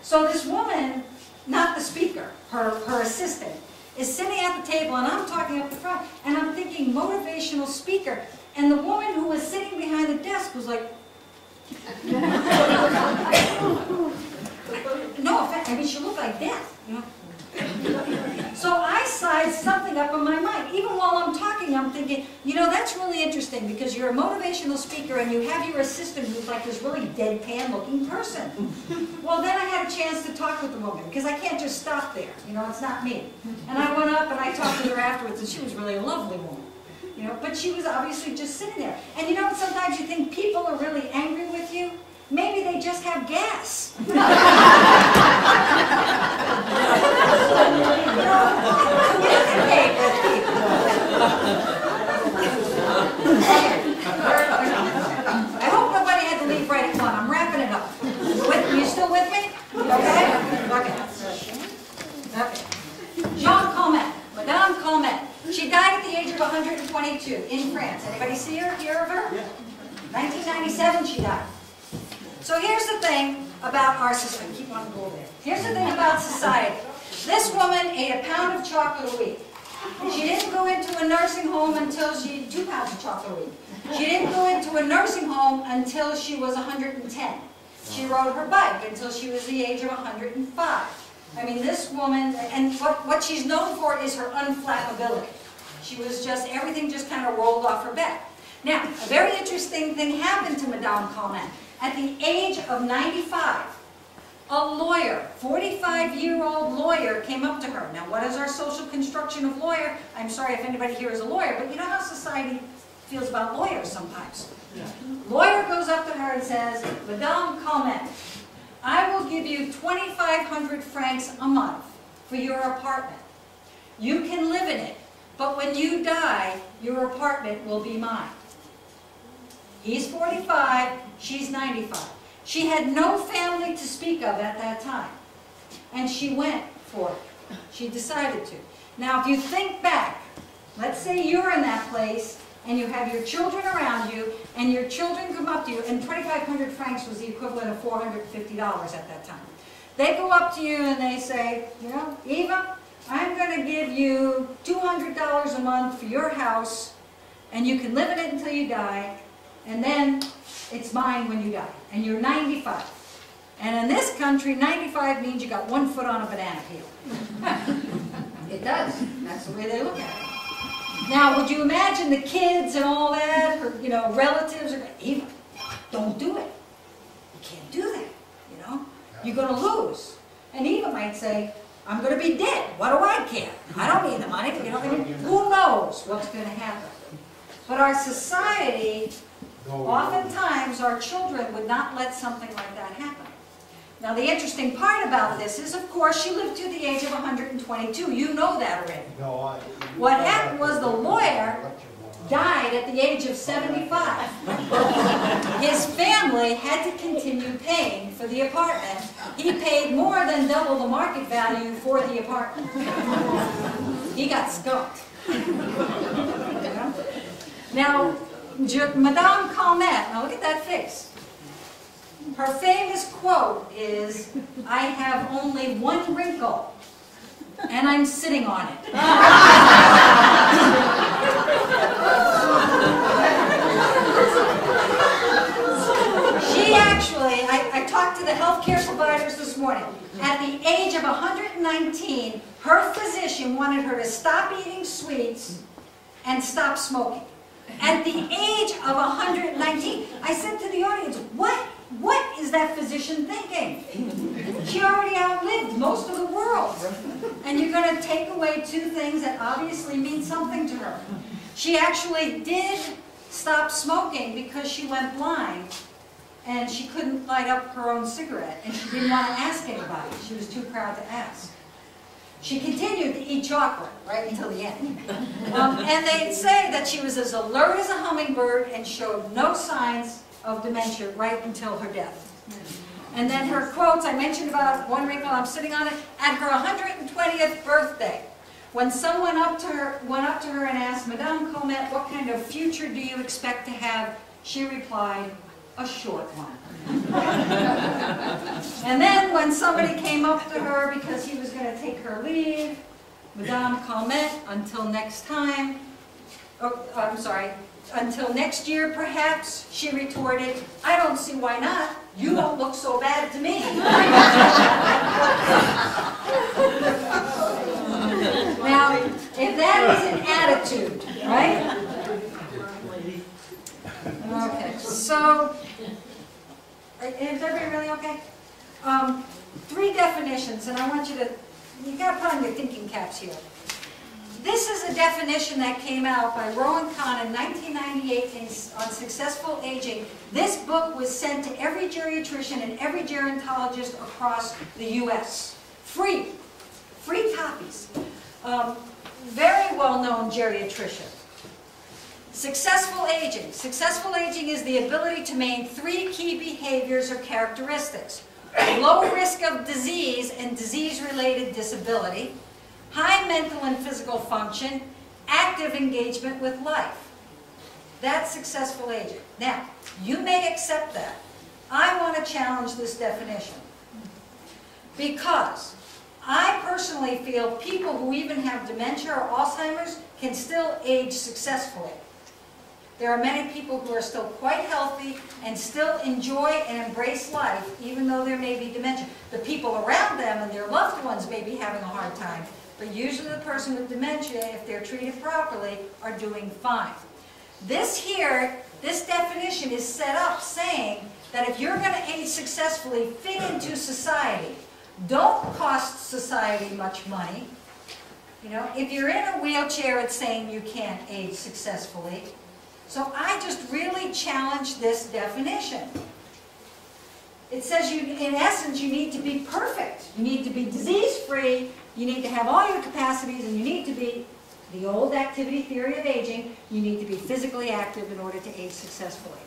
So this woman, not the speaker, her assistant, is sitting at the table and I'm talking up the front and I'm thinking motivational speaker. And the woman who was sitting behind the desk was like, no offense, I mean she looked like death, you know. So I sized something up in my mind. Even while I'm talking, I'm thinking, you know, that's really interesting because you're a motivational speaker and you have your assistant who's like this really deadpan looking person. Well, then I had a chance to talk with the woman because I can't just stop there. You know, it's not me. And I went up and I talked with her afterwards and she was really a lovely woman. You know, but she was obviously just sitting there. And you know, sometimes you think people are really angry with you. Maybe they just have gas. I hope nobody had to leave right at 1. I'm wrapping it up. You still with me? Okay? Okay. Jean Comet, Madame Comet. She died at the age of 122 in France. Anybody see her? Hear of her? 1997 she died. So here's the thing about our society. Keep on going there. Here's the thing about society. This woman ate a pound of chocolate a week. She didn't go into a nursing home until she 2 pounds of chocolate a week. She didn't go into a nursing home until she was 110. She rode her bike until she was the age of 105. I mean, this woman, and what she's known for is her unflappability. She was just, everything just kind of rolled off her back. Now, a very interesting thing happened to Madame Comet. At the age of 95, a lawyer, 45-year-old lawyer, came up to her. Now, what is our social construction of lawyer? I'm sorry if anybody here is a lawyer, but you know how society feels about lawyers sometimes. Yeah. Lawyer goes up to her and says, Madame Comet, I will give you 2,500 francs a month for your apartment. You can live in it, but when you die, your apartment will be mine. He's 45, she's 95. She had no family to speak of at that time. And she went for it. She decided to. Now, if you think back, let's say you're in that place, and you have your children around you, and your children come up to you, and 2,500 francs was the equivalent of $450 at that time. They go up to you and they say, you know, Eva, I'm going to give you $200 a month for your house, and you can live in it until you die, and then it's mine when you die. And you're 95. And in this country, 95 means you got 1 foot on a banana peel. It does. That's the way they look at it. Now, would you imagine the kids and all that, or, you know, relatives, are, Eva, don't do it. You can't do that, you know. You're going to lose. And Eva might say, I'm going to be dead. What do I care? I don't need the money. You know, I mean, who knows what's going to happen? But our society, oftentimes our children would not let something like that happen. Now, the interesting part about this is, of course, she lived to the age of 122. You know that already. What happened was the lawyer died at the age of 75. His family had to continue paying for the apartment. He paid more than double the market value for the apartment. He got skunked. Now, Madame Calmette, now look at that face. Her famous quote is, "I have only one wrinkle, and I'm sitting on it." She actually, I talked to the healthcare providers this morning. At the age of 119, her physician wanted her to stop eating sweets and stop smoking. At the age of 119, I said to the audience, what is that physician thinking? She already outlived most of the world. And you're going to take away two things that obviously mean something to her. She actually did stop smoking because she went blind and she couldn't light up her own cigarette and she didn't want to ask anybody. She was too proud to ask. She continued to eat chocolate right until the end. And they say that she was as alert as a hummingbird and showed no signs of dementia right until her death. And then her quotes, I mentioned about one wrinkle, I'm sitting on it, at her 120th birthday, when someone went up to her and asked, "Madame Calmette, what kind of future do you expect to have?" She replied, "A short one." And then when somebody came up to her because he was going to take her leave, Madame Calmette, until next time, until next year perhaps, she retorted, "I don't see why not. You don't look so bad to me." Now, if that is an attitude, right? Okay, so, is everybody really okay? 3 definitions, and I want you got to put on your thinking caps here. This is a definition that came out by Rowan Kahn in 1998 on successful aging. This book was sent to every geriatrician and every gerontologist across the U.S. Free copies. Very well-known geriatrician. Successful aging. Successful aging is the ability to maintain 3 key behaviors or characteristics. Low risk of disease and disease-related disability, high mental and physical function, active engagement with life. That's successful aging. Now, you may accept that. I want to challenge this definition because I personally feel people who even have dementia or Alzheimer's can still age successfully. There are many people who are still quite healthy and still enjoy and embrace life, even though there may be dementia. The people around them and their loved ones may be having a hard time, but usually the person with dementia, if they're treated properly, are doing fine. This definition is set up saying that if you're going to age successfully, fit into society, don't cost society much money. You know, if you're in a wheelchair, it's saying you can't age successfully. So I just really challenge this definition. It says in essence, you need to be perfect. You need to be disease-free. You need to have all your capacities, and you need to be, the old activity theory of aging, you need to be physically active in order to age successfully.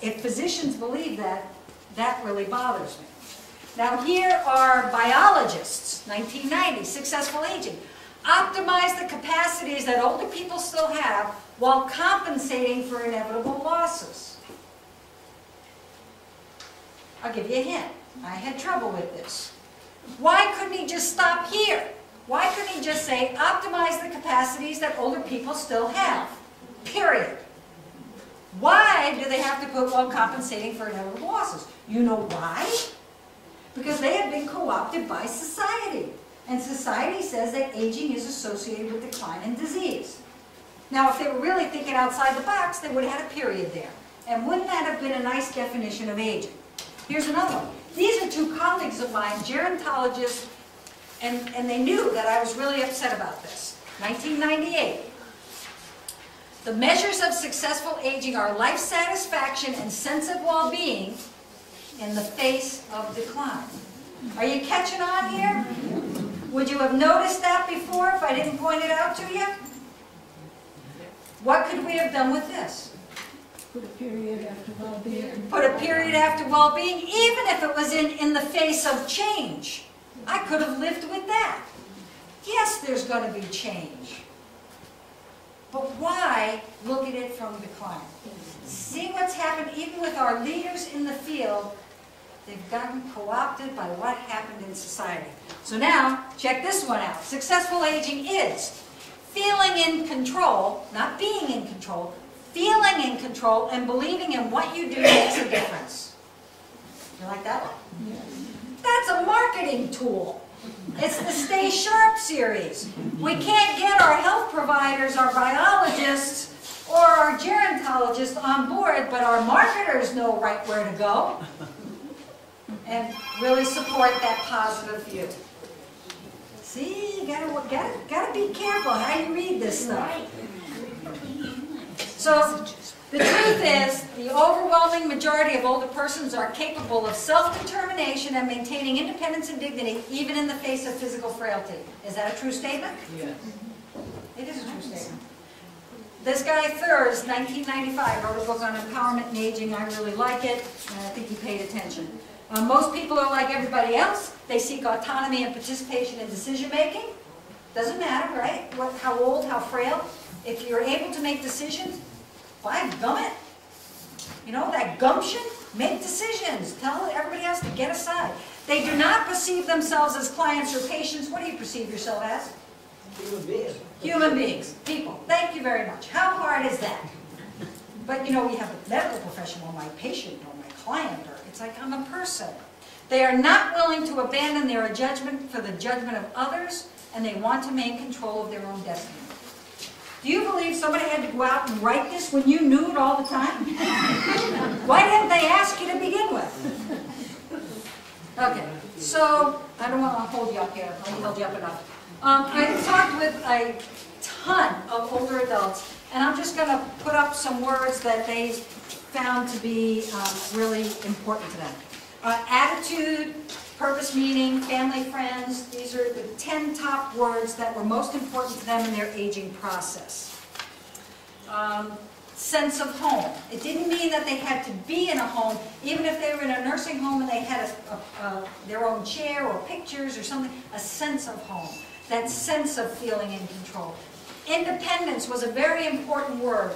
If physicians believe that, that really bothers me. Now here are biologists, 1990, successful aging. Optimize the capacities that older people still have while compensating for inevitable losses. I'll give you a hint. I had trouble with this. Why couldn't he just stop here? Why couldn't he just say, optimize the capacities that older people still have? Period. Why do they have to put while compensating for inevitable losses? You know why? Because they have been co-opted by society. And society says that aging is associated with decline and disease. Now, if they were really thinking outside the box, they would have had a period there. And wouldn't that have been a nice definition of aging? Here's another one. These are 2 colleagues of mine, gerontologists, and they knew that I was really upset about this. 1998. The measures of successful aging are life satisfaction and sense of well-being in the face of decline. Are you catching on here? Would you have noticed that before if I didn't point it out to you? What could we have done with this? Put a period after well-being. Put a period after well-being, even if it was in the face of change. I could have lived with that. Yes, there's going to be change. But why look at it from the client? See what's happened even with our leaders in the field. They've gotten co-opted by what happened in society. So now, check this one out. Successful aging is feeling in control, not being in control, feeling in control and believing in what you do makes a difference. You like that one? Yes. That's a marketing tool. It's the Stay Sharp series. We can't get our health providers, our biologists, or our gerontologists on board, but our marketers know right where to go and really support that positive view. See, you gotta be careful how you read this stuff. So, the truth is, the overwhelming majority of older persons are capable of self-determination and maintaining independence and dignity, even in the face of physical frailty. Is that a true statement? Yes. It is a true statement. This guy, Thurs, 1995, wrote a book on empowerment and aging. I really like it, and I think he paid attention. Most people are like everybody else. They seek autonomy and participation in decision-making. Doesn't matter, right? How old, how frail. If you're able to make decisions, by gummit, you know, that gumption, make decisions. Tell everybody else to get aside. They do not perceive themselves as clients or patients. What do you perceive yourself as? Human beings. Human beings, people. Thank you very much. How hard is that? But you know, we have a medical professional, my patient or my client, or it's like I'm a person. They are not willing to abandon their judgment for the judgment of others, and they want to maintain control of their own destiny. Do you believe somebody had to go out and write this when you knew it all the time? Why didn't they ask you to begin with? Okay, so I don't want to hold you up here. I held you up enough. I talked with a ton of older adults, and I'm just going to put up some words that they found to be really important to them. Attitude, purpose, meaning, family, friends. These are the 10 top words that were most important to them in their aging process. Sense of home. It didn't mean that they had to be in a home, even if they were in a nursing home and they had their own chair or pictures or something, a sense of home. That sense of feeling in control. Independence was a very important word.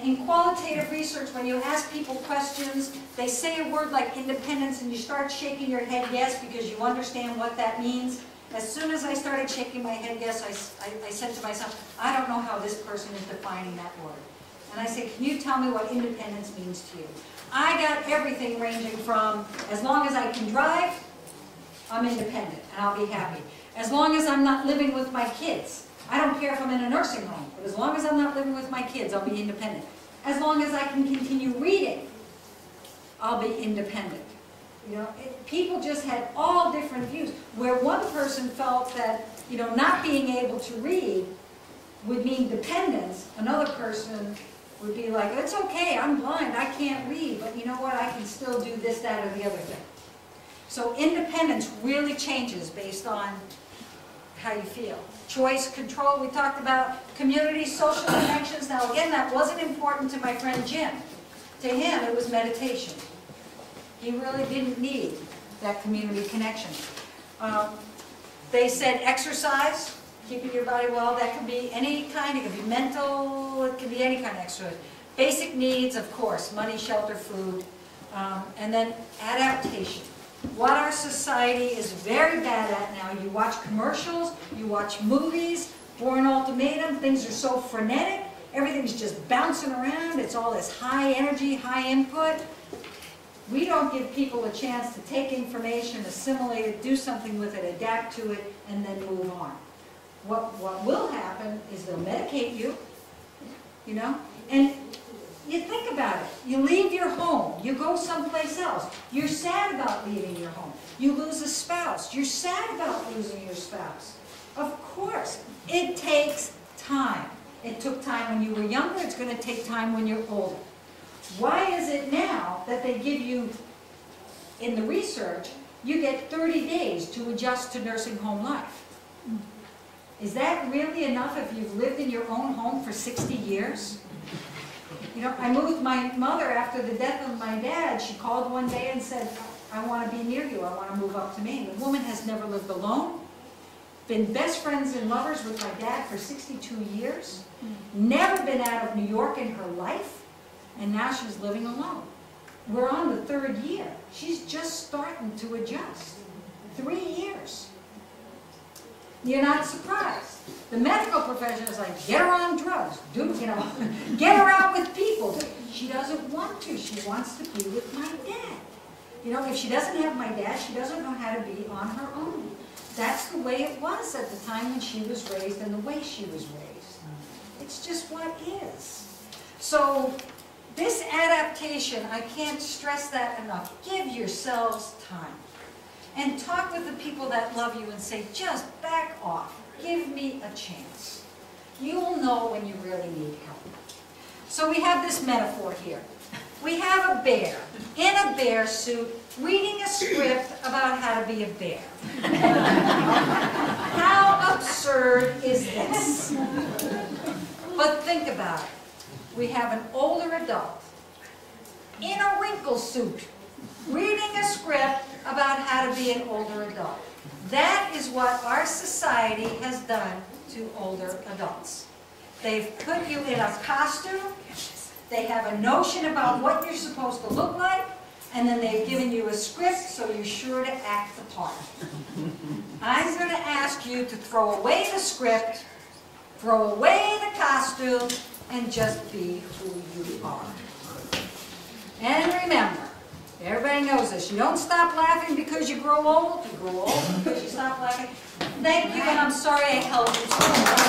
In qualitative research, when you ask people questions, they say a word like independence and you start shaking your head yes because you understand what that means. As soon as I started shaking my head yes, I said to myself, I don't know how this person is defining that word. And I said, can you tell me what independence means to you? I got everything ranging from, as long as I can drive, I'm independent and I'll be happy. As long as I'm not living with my kids, I don't care if I'm in a nursing home, but as long as I'm not living with my kids, I'll be independent. As long as I can continue reading, I'll be independent. You know, people just had all different views. Where one person felt that, you know, not being able to read would mean dependence, another person would be like, it's okay, I'm blind, I can't read, but you know what, I can still do this, that, or the other thing. So independence really changes based on how you feel. Choice, control, we talked about community, social connections. Now again, that wasn't important to my friend Jim. To him, it was meditation. He really didn't need that community connection. They said exercise, keeping your body well, that can be any kind, it can be mental, it can be any kind of exercise. Basic needs, of course, money, shelter, food, and then adaptation. What our society is very bad at now, you watch commercials, you watch movies, Bourne Ultimatum, things are so frenetic, everything's just bouncing around, it's all this high energy, high input. We don't give people a chance to take information, assimilate it, do something with it, adapt to it, and then move on. What will happen is they'll medicate you, you know, and you think about it. You leave your home. You go someplace else. You're sad about leaving your home. You lose a spouse. You're sad about losing your spouse. Of course, it takes time. It took time when you were younger. It's going to take time when you're older. Why is it now that they give you, in the research, you get 30 days to adjust to nursing home life? Is that really enough if you've lived in your own home for 60 years? You know, I moved my mother after the death of my dad. She called one day and said, I want to be near you. I want to move up to Maine. The woman has never lived alone, been best friends and lovers with my dad for 62 years, never been out of New York in her life, and now she's living alone. We're on the 3rd year. She's just starting to adjust. 3 years. You're not surprised. The medical profession is like, get her on drugs, get her out with people. She doesn't want to. She wants to be with my dad. You know, if she doesn't have my dad, she doesn't know how to be on her own. That's the way it was at the time when she was raised and the way she was raised. It's just what is. So this adaptation, I can't stress that enough. Give yourselves time. And talk with the people that love you and say, just back off. Give me a chance. You'll know when you really need help. So we have this metaphor here. We have a bear in a bear suit reading a script about how to be a bear. How absurd is this? But think about it. We have an older adult in a wrinkle suit reading a script about how to be an older adult. That is what our society has done to older adults. They've put you in a costume, they have a notion about what you're supposed to look like, and then they've given you a script so you're sure to act the part. I'm going to ask you to throw away the script, throw away the costume, and just be who you are. And remember, everybody knows this. You don't stop laughing because you grow old. You grow old because you stop laughing. Thank you, and I'm sorry I held you so long.